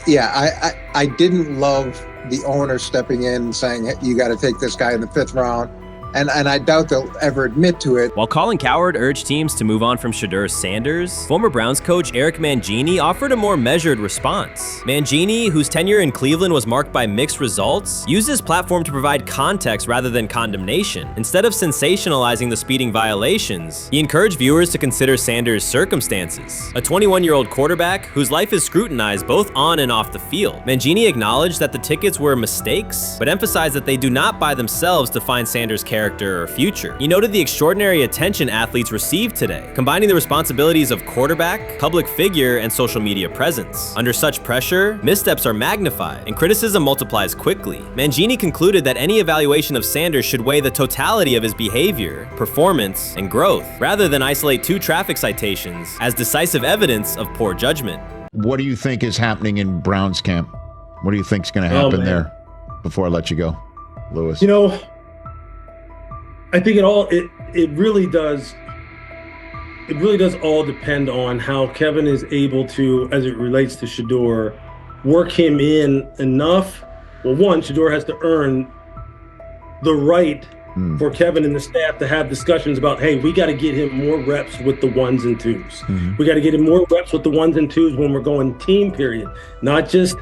Yeah, I didn't love the owner stepping in and saying, hey, you got to take this guy in the 5th round. And I doubt they'll ever admit to it. While Colin Cowherd urged teams to move on from Shedeur Sanders, former Browns coach Eric Mangini offered a more measured response. Mangini, whose tenure in Cleveland was marked by mixed results, used his platform to provide context rather than condemnation. Instead of sensationalizing the speeding violations, he encouraged viewers to consider Sanders' circumstances. A 21-year-old quarterback whose life is scrutinized both on and off the field. Mangini acknowledged that the tickets were mistakes, but emphasized that they do not by themselves define Sanders' character or future. He noted the extraordinary attention athletes received today, combining the responsibilities of quarterback, public figure, and social media presence. Under such pressure, missteps are magnified, and criticism multiplies quickly. Mangini concluded that any evaluation of Sanders should weigh the totality of his behavior, performance, and growth, rather than isolate 2 traffic citations as decisive evidence of poor judgment. What do you think is happening in Browns camp? What do you think is going to happen there? Before I let you go, Lewis. You know, I think it really does all depend on how Kevin is able to, as it relates to Shedeur, work him in enough. Well, one, Shedeur has to earn the right for Kevin and the staff to have discussions about, hey, we got to get him more reps with the 1s and 2s. We got to get him more reps with the 1s and 2s when we're going team period, not just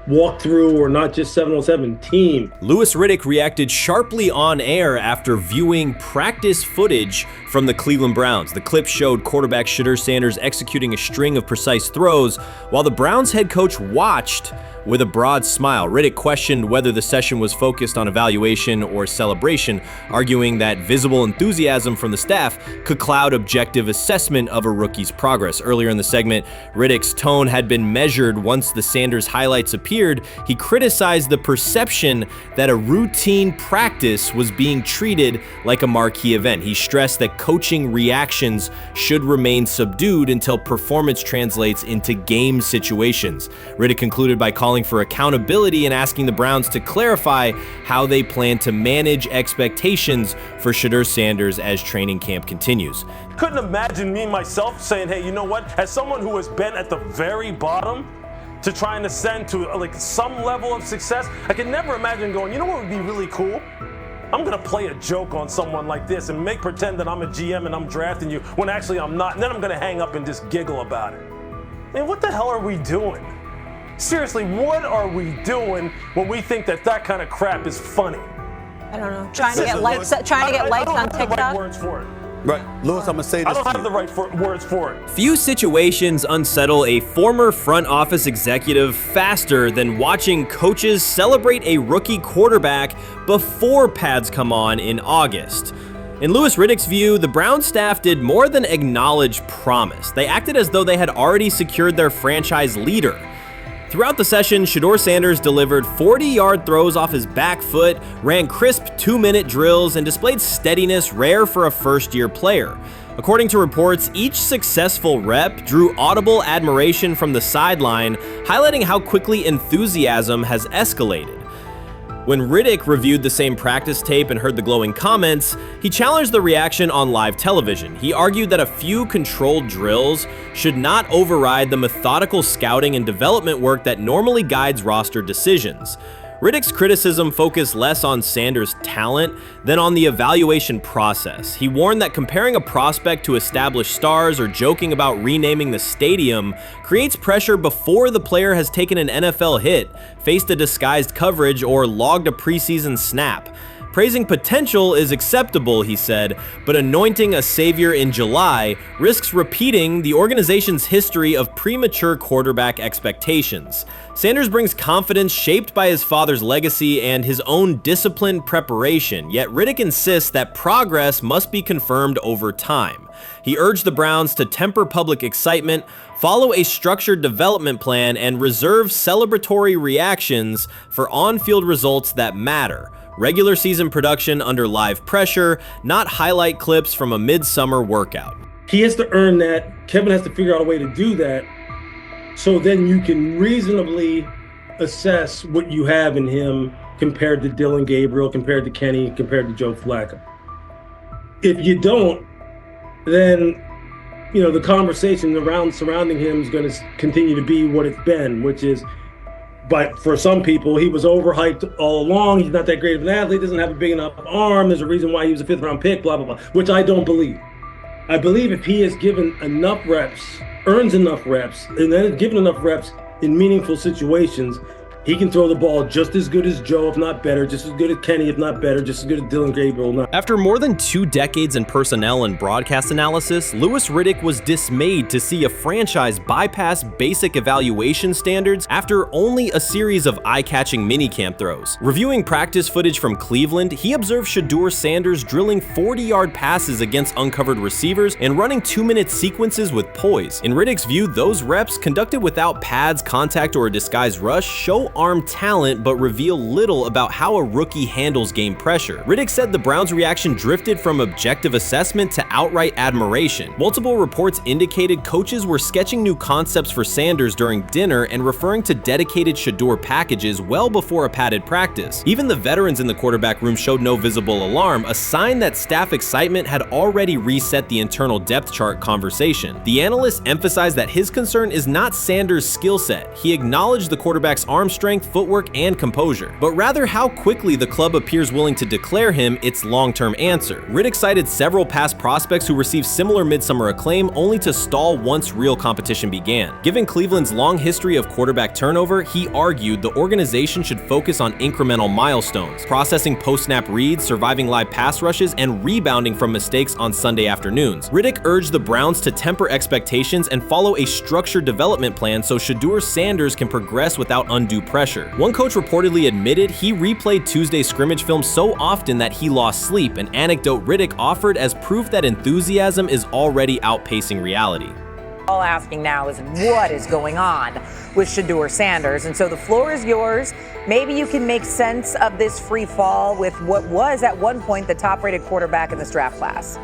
walk through or not just 7-on-7 team. Louis Riddick reacted sharply on air after viewing practice footage from the Cleveland Browns. The clip showed quarterback Shedeur Sanders executing a string of precise throws while the Browns head coach watched with a broad smile. Riddick questioned whether the session was focused on evaluation or celebration, arguing that visible enthusiasm from the staff could cloud objective assessment of a rookie's progress. Earlier in the segment, Riddick's tone had been measured once the Sanders highlights appeared. He criticized the perception that a routine practice was being treated like a marquee event. He stressed that coaching reactions should remain subdued until performance translates into game situations. Riddick concluded by calling for accountability and asking the Browns to clarify how they plan to manage expectations for Shedeur Sanders as training camp continues. Couldn't imagine me myself saying, hey, you know what, as someone who has been at the very bottom to try and ascend to like some level of success, I could never imagine going, you know what would be really cool? I'm gonna play a joke on someone like this and make pretend that I'm a GM and I'm drafting you when actually I'm not, and then I'm gonna hang up and just giggle about it. Man, what the hell are we doing? Seriously, what are we doing when we think that that kind of crap is funny? I don't know. Trying to get likes on TikTok. I don't have the right words for it. Right, Lewis, I'm gonna say this. I don't have the right words for it. Few situations unsettle a former front office executive faster than watching coaches celebrate a rookie quarterback before pads come on in August. In Louis Riddick's view, the Browns staff did more than acknowledge promise. They acted as though they had already secured their franchise leader. Throughout the session, Shedeur Sanders delivered 40-yard throws off his back foot, ran crisp 2-minute drills, and displayed steadiness rare for a first-year player. According to reports, each successful rep drew audible admiration from the sideline, highlighting how quickly enthusiasm has escalated. When Riddick reviewed the same practice tape and heard the glowing comments, he challenged the reaction on live television. He argued that a few controlled drills should not override the methodical scouting and development work that normally guides roster decisions. Riddick's criticism focused less on Sanders' talent than on the evaluation process. He warned that comparing a prospect to established stars or joking about renaming the stadium creates pressure before the player has taken an NFL hit, faced a disguised coverage, or logged a preseason snap. Praising potential is acceptable, he said, but anointing a savior in July risks repeating the organization's history of premature quarterback expectations. Sanders brings confidence shaped by his father's legacy and his own disciplined preparation, yet Riddick insists that progress must be confirmed over time. He urged the Browns to temper public excitement, follow a structured development plan, and reserve celebratory reactions for on-field results that matter. Regular season production under live pressure, not highlight clips from a midsummer workout. He has to earn that. Kevin has to figure out a way to do that. So then you can reasonably assess what you have in him compared to Dylan Gabriel, compared to Kenny, compared to Joe Flacco. If you don't, then the conversation surrounding him is going to continue to be what it's been, which is But for some people, he was overhyped all along. He's not that great of an athlete, doesn't have a big enough arm. There's a reason why he was a 5th-round pick, blah, blah, blah, which I don't believe. I believe if he is given enough reps, earns enough reps, and then is given enough reps in meaningful situations, he can throw the ball just as good as Joe, if not better, just as good as Kenny, if not better, just as good as Dylan Gabriel. After more than 2 decades in personnel and broadcast analysis, Louis Riddick was dismayed to see a franchise bypass basic evaluation standards after only a series of eye-catching minicamp throws. Reviewing practice footage from Cleveland, he observed Shedeur Sanders drilling 40-yard passes against uncovered receivers and running 2-minute sequences with poise. In Riddick's view, those reps, conducted without pads, contact, or a disguised rush, show arm talent but reveal little about how a rookie handles game pressure. Riddick said the Browns' reaction drifted from objective assessment to outright admiration. Multiple reports indicated coaches were sketching new concepts for Sanders during dinner and referring to dedicated Shedeur packages well before a padded practice. Even the veterans in the quarterback room showed no visible alarm, a sign that staff excitement had already reset the internal depth chart conversation. The analyst emphasized that his concern is not Sanders' skill set. He acknowledged the quarterback's arm strength, footwork, and composure, but rather how quickly the club appears willing to declare him its long-term answer. Riddick cited several past prospects who received similar midsummer acclaim only to stall once real competition began. Given Cleveland's long history of quarterback turnover, he argued the organization should focus on incremental milestones, processing post-snap reads, surviving live pass rushes, and rebounding from mistakes on Sunday afternoons. Riddick urged the Browns to temper expectations and follow a structured development plan so Shedeur Sanders can progress without undue pressure. One coach reportedly admitted he replayed Tuesday's scrimmage film so often that he lost sleep, an anecdote Riddick offered as proof that enthusiasm is already outpacing reality. All asking now is what is going on with Shedeur Sanders, and so the floor is yours. Maybe you can make sense of this free fall with what was at one point the top-rated quarterback in this draft class.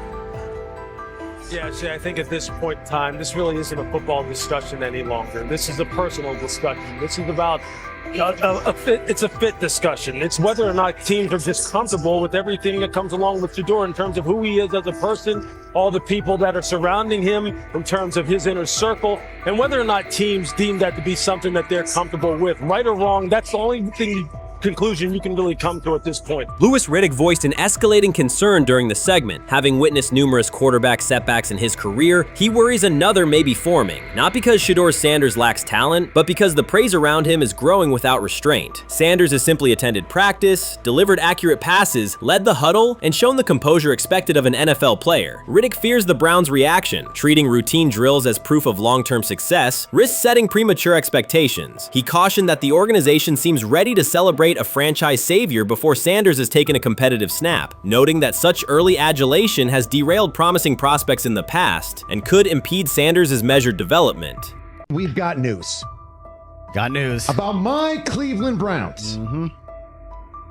Yeah, see, I think at this point in time, this really isn't a football discussion any longer. This is a personal discussion. This is about it's a fit discussion. It's whether or not teams are just comfortable with everything that comes along with Shedeur in terms of who he is as a person, all the people that are surrounding him in terms of his inner circle, and whether or not teams deem that to be something that they're comfortable with. Right or wrong, that's the only conclusion you can really come to at this point. Louis Riddick voiced an escalating concern during the segment. Having witnessed numerous quarterback setbacks in his career, he worries another may be forming, not because Shedeur Sanders lacks talent, but because the praise around him is growing without restraint. Sanders has simply attended practice, delivered accurate passes, led the huddle, and shown the composure expected of an NFL player. Riddick fears the Browns' reaction, treating routine drills as proof of long-term success, risks setting premature expectations. He cautioned that the organization seems ready to celebrate a franchise savior before Sanders has taken a competitive snap, noting that such early adulation has derailed promising prospects in the past and could impede Sanders' measured development. We've got news. Got news. About my Cleveland Browns.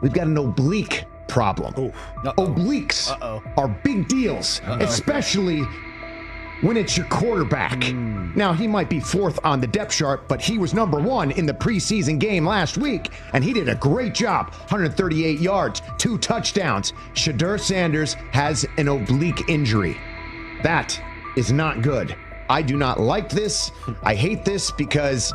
We've got an oblique problem. Obliques are big deals, especially when it's your quarterback. Now, he might be 4th on the depth chart, but he was number 1 in the preseason game last week, and he did a great job. 138 yards, 2 touchdowns. Shedeur Sanders has an oblique injury. That is not good. I do not like this. I hate this because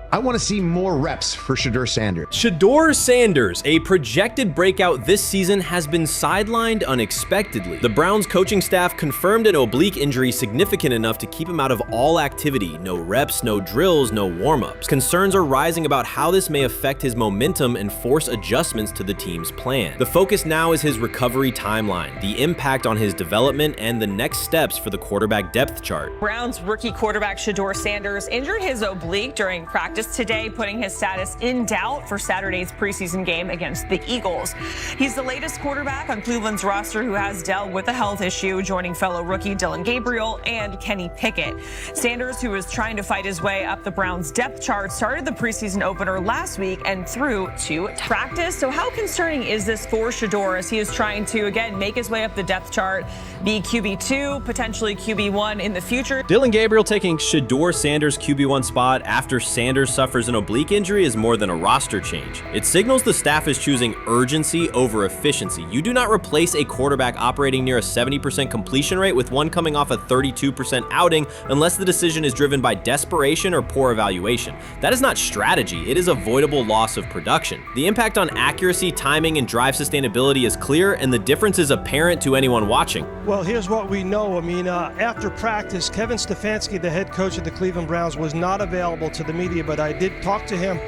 I want to see more reps for Shedeur Sanders. Shedeur Sanders, a projected breakout this season, has been sidelined unexpectedly. The Browns coaching staff confirmed an oblique injury significant enough to keep him out of all activity. No reps, no drills, no warm-ups. Concerns are rising about how this may affect his momentum and force adjustments to the team's plan. The focus now is his recovery timeline, the impact on his development, and the next steps for the quarterback depth chart. Browns rookie quarterback Shedeur Sanders injured his oblique during practice today, putting his status in doubt for Saturday's preseason game against the Eagles. He's the latest quarterback on Cleveland's roster who has dealt with a health issue, joining fellow rookie Dylan Gabriel and Kenny Pickett. Sanders, who is trying to fight his way up the Browns depth chart, started the preseason opener last week and threw to practice. So how concerning is this for Shedeur as he is trying to, again, make his way up the depth chart, be QB2, potentially QB1 in the future? Dylan Gabriel taking Shedeur Sanders' QB1 spot after Sanders Sanders suffers an oblique injury is more than a roster change. It signals the staff is choosing urgency over efficiency. You do not replace a quarterback operating near a 70% completion rate with one coming off a 32% outing unless the decision is driven by desperation or poor evaluation. That is not strategy, it is avoidable loss of production. The impact on accuracy, timing, and drive sustainability is clear, and the difference is apparent to anyone watching. Well, here's what we know. I mean, after practice, Kevin Stefanski, the head coach of the Cleveland Browns, was not available to the media, but I did talk to him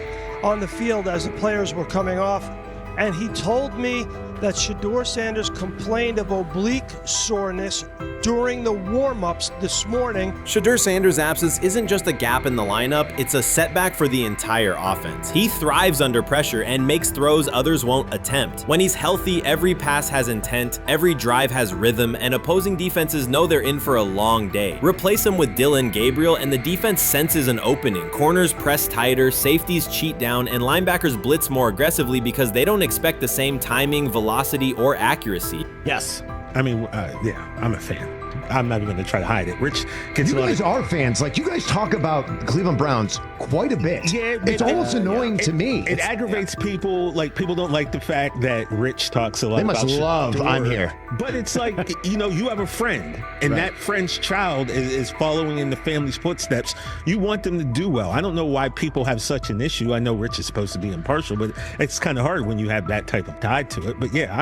on the field as the players were coming off, and he told me that Shedeur Sanders complained of oblique soreness during the warm-ups this morning. Shedeur Sanders' absence isn't just a gap in the lineup, it's a setback for the entire offense. He thrives under pressure and makes throws others won't attempt. When he's healthy, every pass has intent, every drive has rhythm, and opposing defenses know they're in for a long day. Replace him with Dillon Gabriel and the defense senses an opening. Corners press tighter, safeties cheat down, and linebackers blitz more aggressively because they don't expect the same timing, velocity, or accuracy. Yes. I mean, yeah, I'm a fan. I'm not even going to try to hide it. Rich, you guys are fans. Like, you guys talk about the Cleveland Browns quite a bit. Yeah, it's almost annoying to me. It aggravates people. Like, people don't like the fact that Rich talks a lot about They must love I'm here. But it's like, you have a friend, and that friend's child is following in the family's footsteps. You want them to do well. I don't know why people have such an issue. I know Rich is supposed to be impartial, but it's kind of hard when you have that type of tie to it. But yeah,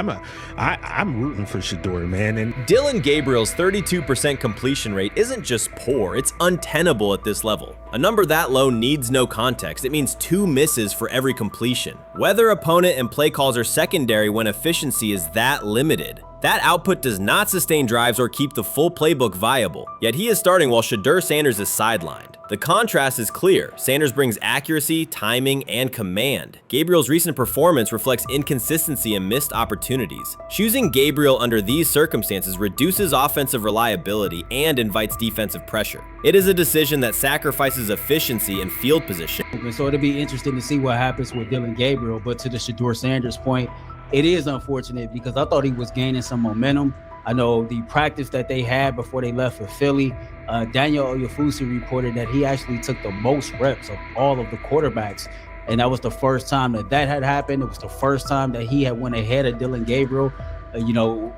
I'm rooting for Shedeur, man. And Dillon Gabriel's 32% completion rate isn't just poor, it's untenable at this level. A number that low needs no context. It means 2 misses for every completion. Weather, opponent, and play calls are secondary when efficiency is that limited. That output does not sustain drives or keep the full playbook viable, yet he is starting while Shedeur Sanders is sidelined. The contrast is clear. Sanders brings accuracy, timing, and command. Gabriel's recent performance reflects inconsistency and missed opportunities. Choosing Gabriel under these circumstances reduces offensive reliability and invites defensive pressure. It is a decision that sacrifices efficiency and field position. So it'll be interesting to see what happens with Dillon Gabriel, but to the Shedeur Sanders point, it is unfortunate because I thought he was gaining some momentum. I know the practice that they had before they left for Philly, Daniel Oyefusi reported that he actually took the most reps of all of the quarterbacks. And that was the first time that had happened. It was the first time that he had went ahead of Dillon Gabriel,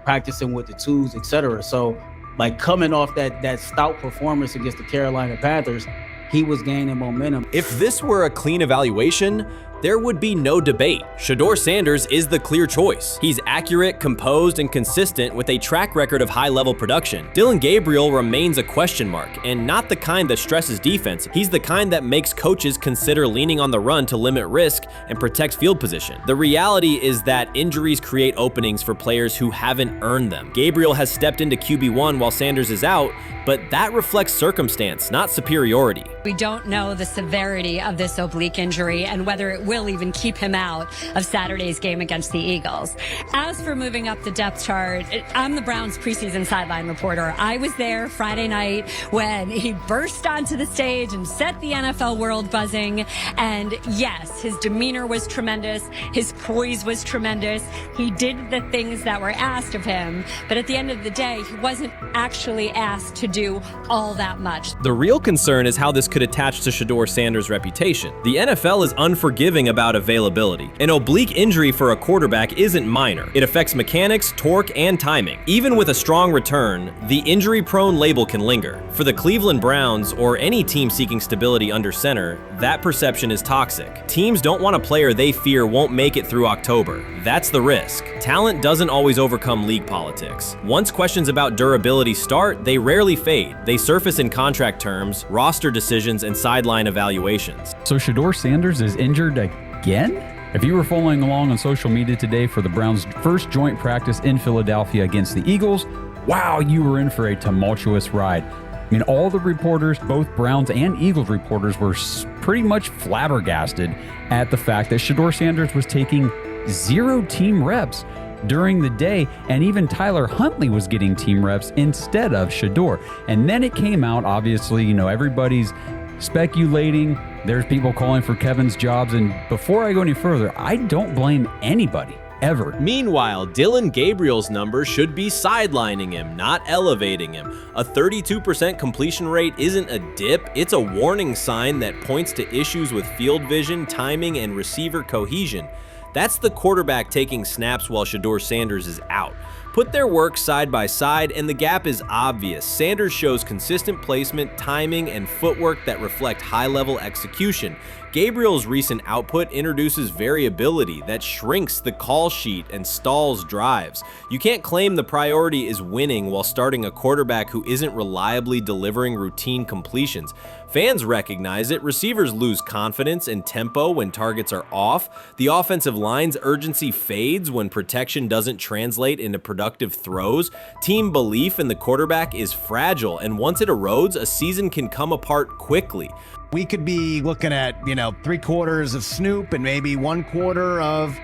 practicing with the twos, etc. So, like, coming off that stout performance against the Carolina Panthers, he was gaining momentum. If this were a clean evaluation, there would be no debate. Shedeur Sanders is the clear choice. He's accurate, composed, and consistent with a track record of high-level production. Dillon Gabriel remains a question mark, and not the kind that stresses defense. He's the kind that makes coaches consider leaning on the run to limit risk and protect field position. The reality is that injuries create openings for players who haven't earned them. Gabriel has stepped into QB1 while Sanders is out, but that reflects circumstance, not superiority. We don't know the severity of this oblique injury and whether it will even keep him out of Saturday's game against the Eagles. As for moving up the depth chart, I'm the Browns preseason sideline reporter. I was there Friday night when he burst onto the stage and set the NFL world buzzing. And yes, his demeanor was tremendous. His poise was tremendous. He did the things that were asked of him. But at the end of the day, he wasn't actually asked to do all that much. The real concern is how this could attach to Shedeur Sanders' reputation. The NFL is unforgiving about availability. An oblique injury for a quarterback isn't minor. It affects mechanics, torque, and timing. Even with a strong return, the injury-prone label can linger. For the Cleveland Browns, or any team seeking stability under center, that perception is toxic. Teams don't want a player they fear won't make it through October. That's the risk. Talent doesn't always overcome league politics. Once questions about durability start, they rarely fade. They surface in contract terms, roster decisions, and sideline evaluations. So Shedeur Sanders is injured again? If you were following along on social media today for the Browns' first joint practice in Philadelphia against the Eagles, wow, you were in for a tumultuous ride. I mean, all the reporters, both Browns and Eagles reporters, were pretty much flabbergasted at the fact that Shedeur Sanders was taking 0 team reps during the day, and even Tyler Huntley was getting team reps instead of Shedeur. And then it came out, obviously, everybody's speculating. There's people calling for Kevin's jobs. And before I go any further, I don't blame anybody ever. Meanwhile, Dylan Gabriel's number should be sidelining him, not elevating him. A 32% completion rate isn't a dip, it's a warning sign that points to issues with field vision, timing, and receiver cohesion. That's the quarterback taking snaps while Shedeur Sanders is out. Put their work side by side and the gap is obvious. Sanders shows consistent placement, timing, and footwork that reflect high-level execution. Gabriel's recent output introduces variability that shrinks the call sheet and stalls drives. You can't claim the priority is winning while starting a quarterback who isn't reliably delivering routine completions. Fans recognize it, receivers lose confidence and tempo when targets are off, the offensive line's urgency fades when protection doesn't translate into productive throws, team belief in the quarterback is fragile, and once it erodes, a season can come apart quickly. We could be looking at, 3/4 of Snoop and maybe 1/4 of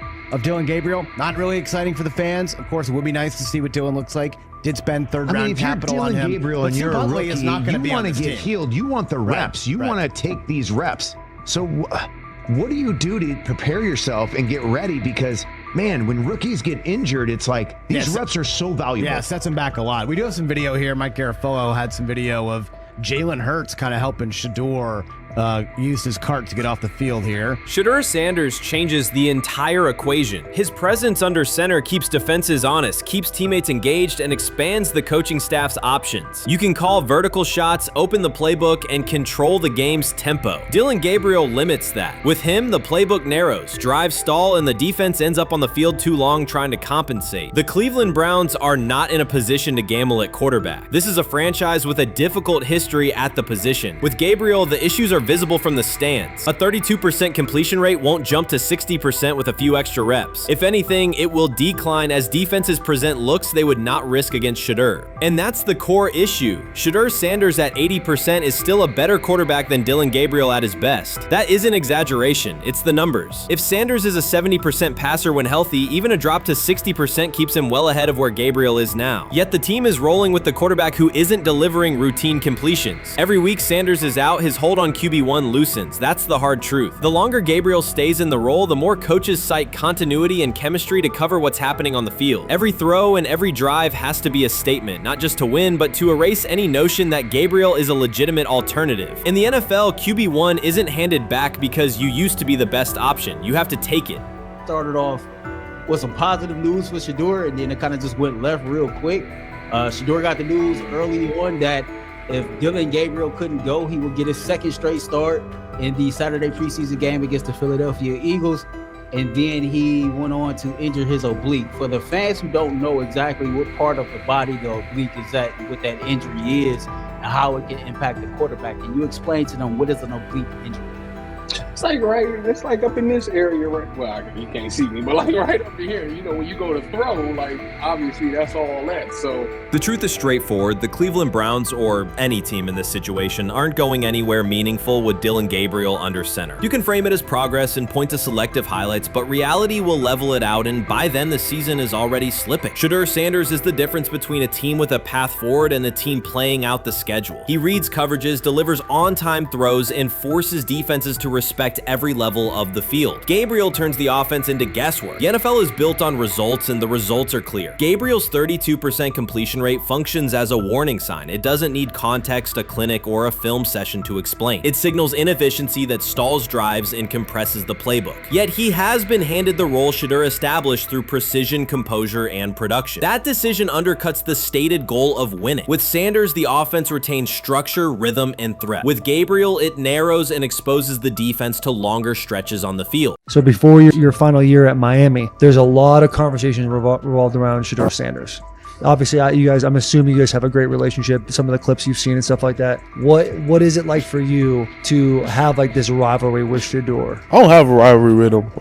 Dylan Gabriel. Not really exciting for the fans. Of course, it would be nice to see what Dylan looks like. Did spend third-round capital on him. If you're Dylan Gabriel and you're a rookie, is not you be want to get team. healed. You want the reps. You want to take these reps. So what do you do to prepare yourself and get ready? Because, man, when rookies get injured, it's like these reps are so valuable. Yeah, sets him back a lot. We do have some video here. Mike Garafolo had some video of Jalen Hurts kind of helping Shedeur use his cart to get off the field here. Shedeur Sanders changes the entire equation. His presence under center keeps defenses honest, keeps teammates engaged, and expands the coaching staff's options. You can call vertical shots, open the playbook, and control the game's tempo. Dylan Gabriel limits that. With him, the playbook narrows, drives stall, and the defense ends up on the field too long trying to compensate. The Cleveland Browns are not in a position to gamble at quarterback. This is a franchise with a difficult history at the position. With Gabriel, the issues are visible from the stands. A 32% completion rate won't jump to 60% with a few extra reps. If anything, it will decline as defenses present looks they would not risk against Shedeur. And that's the core issue. Shedeur Sanders at 80% is still a better quarterback than Dylan Gabriel at his best. That isn't exaggeration, it's the numbers. If Sanders is a 70% passer when healthy, even a drop to 60% keeps him well ahead of where Gabriel is now. Yet the team is rolling with the quarterback who isn't delivering routine completions. Every week Sanders is out, his hold on QB1 loosens. That's the hard truth. The longer Gabriel stays in the role, the more coaches cite continuity and chemistry to cover what's happening on the field. Every throw and every drive has to be a statement, not just to win, but to erase any notion that Gabriel is a legitimate alternative. In the NFL, QB1 isn't handed back because you used to be the best option. You have to take it. Started off with some positive news for Shedeur, and then it kind of just went left real quick. Shedeur got the news early on that if Dylan Gabriel couldn't go, he would get his second straight start in the Saturday preseason game against the Philadelphia Eagles. And then he went on to injure his oblique. For the fans who don't know exactly what part of the body the oblique is at and what that injury is and how it can impact the quarterback, can you explain to them what is an oblique injury? It's like up in this area, right? Well, you can't see me, but like right up in here, when you go to throw, like obviously that's all that. So the truth is straightforward. The Cleveland Browns, or any team in this situation, aren't going anywhere meaningful with Dylan Gabriel under center. You can frame it as progress and point to selective highlights, but reality will level it out, and by then the season is already slipping. Shedeur Sanders is the difference between a team with a path forward and a team playing out the schedule. He reads coverages, delivers on-time throws, and forces defenses to respect every level of the field. Gabriel turns the offense into guesswork. The NFL is built on results, and the results are clear. Gabriel's 32% completion rate functions as a warning sign. It doesn't need context, a clinic, or a film session to explain. It signals inefficiency that stalls drives and compresses the playbook. Yet he has been handed the role Shedeur established through precision, composure, and production. That decision undercuts the stated goal of winning. With Sanders, the offense retains structure, rhythm, and threat. With Gabriel, it narrows and exposes the defense to longer stretches on the field. So before your final year at Miami, there's a lot of conversations revolved around Shedeur Sanders. Obviously, I'm assuming you guys have a great relationship. Some of the clips you've seen and stuff like that. What is it like for you to have like this rivalry with Shedeur? I don't have a rivalry with him.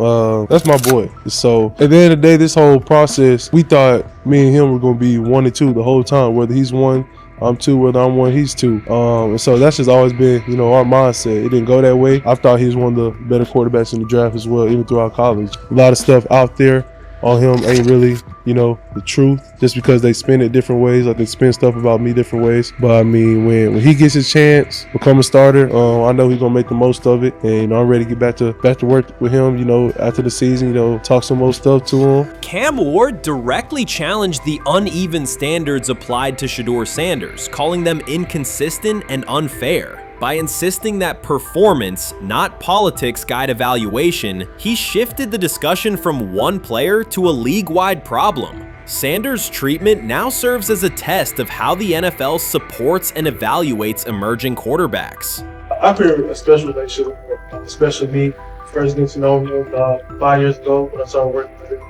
That's my boy. So at the end of the day, this whole process, we thought me and him were going to be 1 and 2 the whole time. Whether he's 1, I'm 2, whether I'm 1, he's 2. And so that's just always been, our mindset. It didn't go that way. I thought he was one of the better quarterbacks in the draft as well, even throughout college. A lot of stuff out there on him ain't really, the truth, just because they spin it different ways, like they spin stuff about me different ways. But I mean, when he gets his chance, become a starter, I know he's gonna make the most of it, and I'm ready to get back to work with him, after the season, talk some more stuff to him. Cam Ward directly challenged the uneven standards applied to Shedeur Sanders, calling them inconsistent and unfair. By insisting that performance, not politics, guide evaluation, he shifted the discussion from one player to a league-wide problem. Sanders' treatment now serves as a test of how the NFL supports and evaluates emerging quarterbacks. I feel a special relationship with him, especially me. First getting to know him 5 years ago when I started working with him.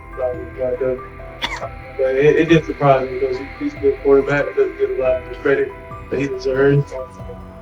But it did surprise me because he's a good quarterback. It doesn't get a lot of the credit that he deserves.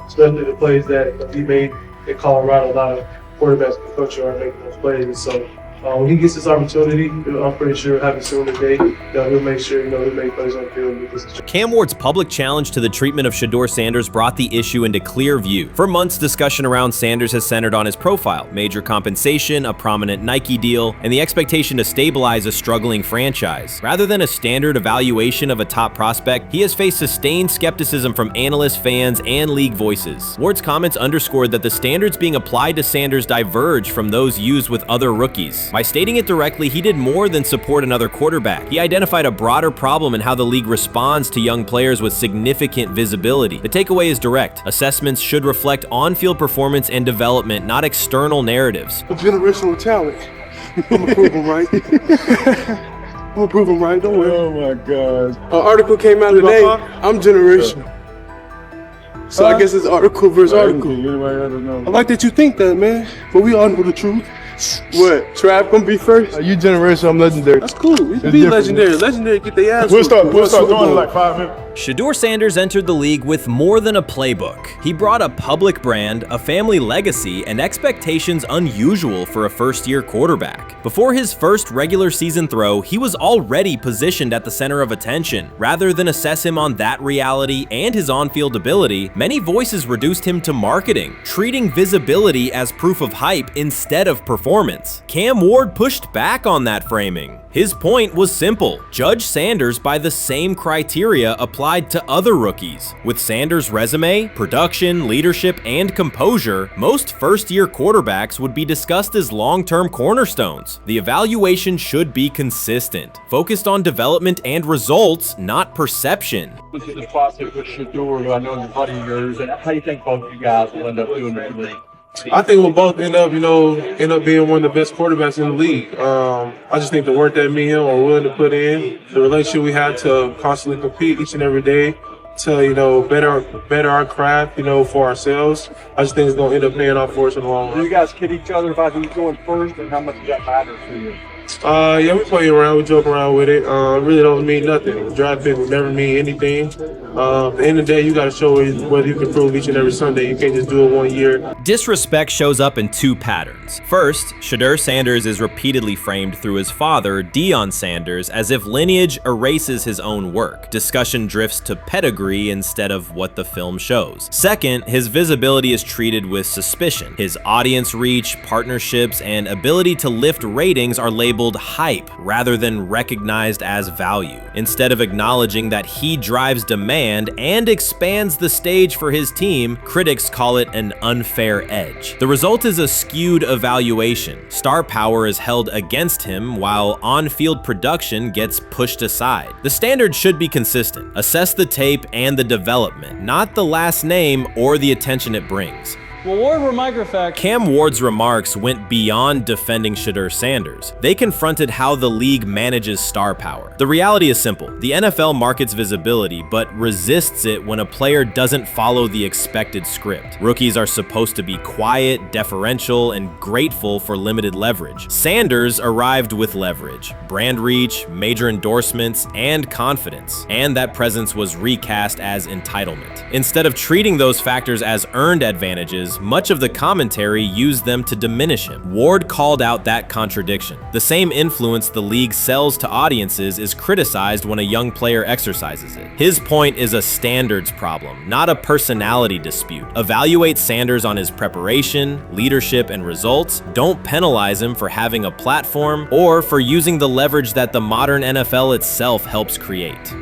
Especially the plays that he made in Colorado. A lot of quarterbacks in the country are making those plays. So when he gets this opportunity, I'm pretty sure he'll have it soon today. He'll make sure he'll make plays on the field. Cam Ward's public challenge to the treatment of Shedeur Sanders brought the issue into clear view. For months, discussion around Sanders has centered on his profile, major compensation, a prominent Nike deal, and the expectation to stabilize a struggling franchise. Rather than a standard evaluation of a top prospect, he has faced sustained skepticism from analysts, fans, and league voices. Ward's comments underscored that the standards being applied to Sanders diverge from those used with other rookies. By stating it directly, he did more than support another quarterback. He identified a broader problem in how the league responds to young players with significant visibility. The takeaway is direct. Assessments should reflect on-field performance and development, not external narratives. A generational talent. I'm gonna prove him right. I'm gonna prove him right, don't worry. Oh my God. An article came out today. I'm generational. So I guess it's article versus article. I like that you think that, man. But we all know the truth. What? Trav gonna be first? You generational, I'm legendary. That's cool. We can be legendary. Legendary, get their ass. We'll start going in like 5 minutes. Shedeur Sanders entered the league with more than a playbook. He brought a public brand, a family legacy, and expectations unusual for a first-year quarterback. Before his first regular season throw, he was already positioned at the center of attention. Rather than assess him on that reality and his on-field ability, many voices reduced him to marketing, treating visibility as proof of hype instead of performance. Cam Ward pushed back on that framing. His point was simple: judge Sanders by the same criteria applied to other rookies. With Sanders' resume, production, leadership, and composure, most first-year quarterbacks would be discussed as long-term cornerstones. The evaluation should be consistent, focused on development and results, not perception. This is the process with Shedeur, who I know is a buddy of yours. And how do you think both of you guys will end up doing in the league? I think we'll both end up being one of the best quarterbacks in the league. I just think the work that me and him are willing to put in, the relationship we have to constantly compete each and every day, to better our craft, for ourselves. I just think it's gonna end up paying off for us in the long run. Do you guys kid each other about who's going first and how much does that matter to you? Yeah, we play around, we joke around with it. Really don't mean nothing. The draft pick will never mean anything. At the end of the day, you got to show whether you can prove each and every Sunday. You can't just do it 1 year. Disrespect shows up in two patterns. First, Shedeur Sanders is repeatedly framed through his father, Deion Sanders, as if lineage erases his own work. Discussion drifts to pedigree instead of what the film shows. Second, his visibility is treated with suspicion. His audience reach, partnerships, and ability to lift ratings are labeled hype rather than recognized as value. Instead of acknowledging that he drives demand and expands the stage for his team, critics call it an unfair edge. The result is a skewed evaluation. Star power is held against him while on-field production gets pushed aside. The standard should be consistent. Assess the tape and the development, not the last name or the attention it brings. Well, Ward were microfacts. Cam Ward's remarks went beyond defending Shedeur Sanders. They confronted how the league manages star power. The reality is simple. The NFL markets visibility, but resists it when a player doesn't follow the expected script. Rookies are supposed to be quiet, deferential, and grateful for limited leverage. Sanders arrived with leverage, brand reach, major endorsements, and confidence. And that presence was recast as entitlement. Instead of treating those factors as earned advantages, is, much of the commentary used them to diminish him. Ward called out that contradiction. The same influence the league sells to audiences is criticized when a young player exercises it. His point is a standards problem, not a personality dispute. Evaluate Sanders on his preparation, leadership, and results. Don't penalize him for having a platform or for using the leverage that the modern NFL itself helps create.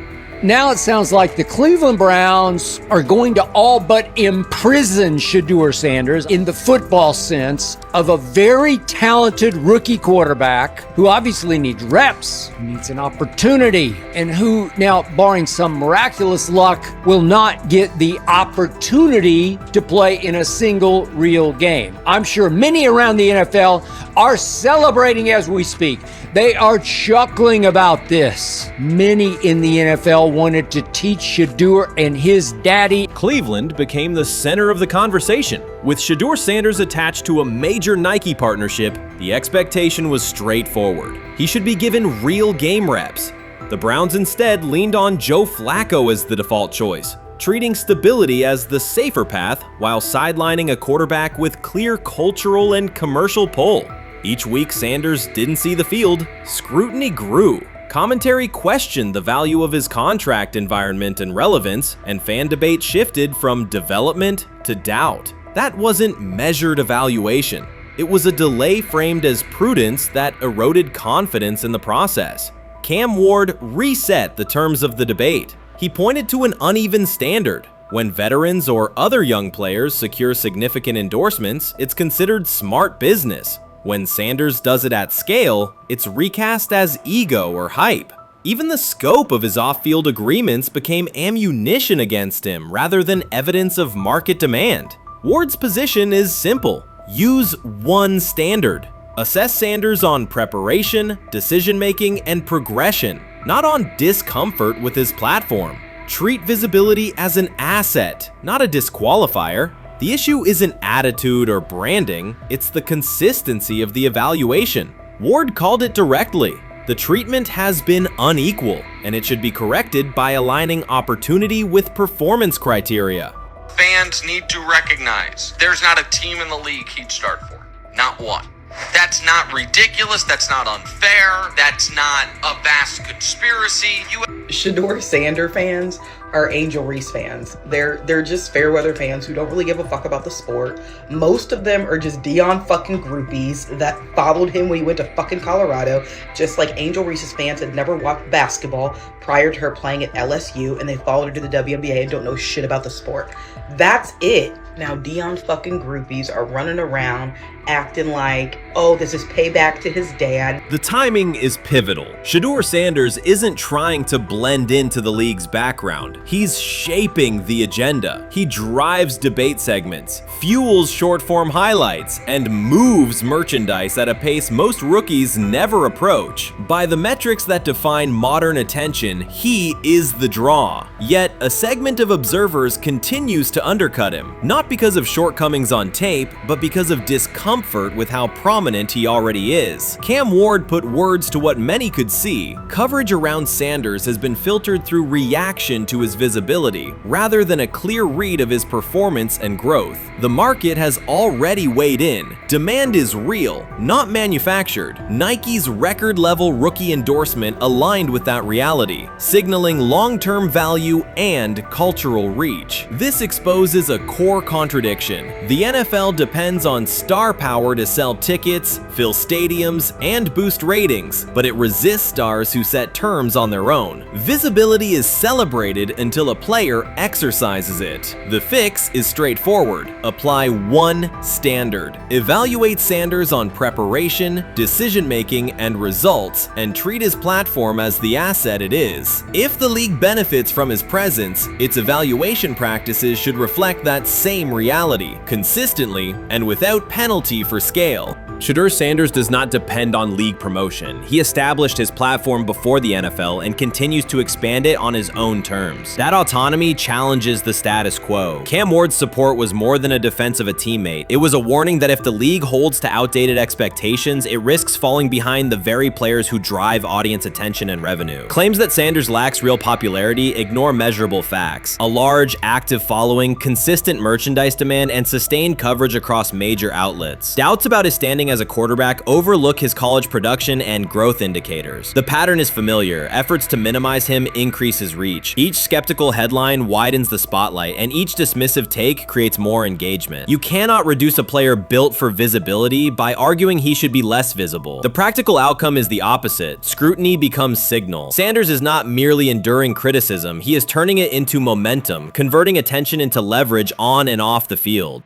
Now it sounds like the Cleveland Browns are going to all but imprison Shedeur Sanders in the football sense of a very talented rookie quarterback who obviously needs reps, who needs an opportunity, and who now, barring some miraculous luck, will not get the opportunity to play in a single real game. I'm sure many around the NFL are celebrating as we speak. They are chuckling about this. Many in the NFL wanted to teach Shedeur and his daddy. Cleveland became the center of the conversation. With Shedeur Sanders attached to a major Nike partnership, the expectation was straightforward. He should be given real game reps. The Browns instead leaned on Joe Flacco as the default choice, treating stability as the safer path while sidelining a quarterback with clear cultural and commercial pull. Each week Sanders didn't see the field, scrutiny grew. Commentary questioned the value of his contract environment and relevance, and fan debate shifted from development to doubt. That wasn't measured evaluation. It was a delay framed as prudence that eroded confidence in the process. Cam Ward reset the terms of the debate. He pointed to an uneven standard. When veterans or other young players secure significant endorsements, it's considered smart business. When Sanders does it at scale, it's recast as ego or hype. Even the scope of his off-field agreements became ammunition against him rather than evidence of market demand. Ward's position is simple. Use one standard. Assess Sanders on preparation, decision-making, and progression, not on discomfort with his platform. Treat visibility as an asset, not a disqualifier. The issue isn't attitude or branding, it's the consistency of the evaluation. Ward called it directly. The treatment has been unequal, and it should be corrected by aligning opportunity with performance criteria. Fans need to recognize there's not a team in the league he'd start for. Not one. That's not ridiculous, that's not unfair, that's not a vast conspiracy. Shedeur Sanders fans are Angel Reese fans. They're just fair weather fans who don't really give a fuck about the sport. Most of them are just Dion fucking groupies that followed him when he went to fucking Colorado, just like Angel Reese's fans had never watched basketball prior to her playing at LSU, and they followed her to the WNBA and don't know shit about the sport. That's it. Now Dion fucking groupies are running around acting like, oh, this is payback to his dad. The timing is pivotal. Shedeur Sanders isn't trying to blend into the league's background. He's shaping the agenda. He drives debate segments, fuels short-form highlights, and moves merchandise at a pace most rookies never approach. By the metrics that define modern attention, he is the draw. Yet, a segment of observers continues to undercut him, not because of shortcomings on tape, but because of discomfort with how prominent he already is. Cam Ward put words to what many could see. Coverage around Sanders has been filtered through reaction to his visibility, rather than a clear read of his performance and growth. The market has already weighed in. Demand is real, not manufactured. Nike's record-level rookie endorsement aligned with that reality, signaling long-term value and cultural reach. This exposes a core contradiction. The NFL depends on star power to sell tickets, fill stadiums, and boost ratings, but it resists stars who set terms on their own. Visibility is celebrated until a player exercises it. The fix is straightforward. Apply one standard. Evaluate Sanders on preparation, decision-making, and results, and treat his platform as the asset it is. If the league benefits from his presence, its evaluation practices should reflect that same reality, consistently and without penalty for scale. Shedeur Sanders does not depend on league promotion. He established his platform before the NFL and continues to expand it on his own terms. That autonomy challenges the status quo. Cam Ward's support was more than a defense of a teammate. It was a warning that if the league holds to outdated expectations, it risks falling behind the very players who drive audience attention and revenue. Claims that Sanders lacks real popularity ignore measurable facts. A large, active following, consistent merchandise demand, and sustained coverage across major outlets. Doubts about his standing as a quarterback overlook his college production and growth indicators. The pattern is familiar. Efforts to minimize him increase his reach. Each skeptical headline widens the spotlight, and each dismissive take creates more engagement. You cannot reduce a player built for visibility by arguing he should be less visible. The practical outcome is the opposite. Scrutiny becomes signal. Sanders is not merely enduring criticism, he is turning it into momentum, converting attention into leverage on and off the field.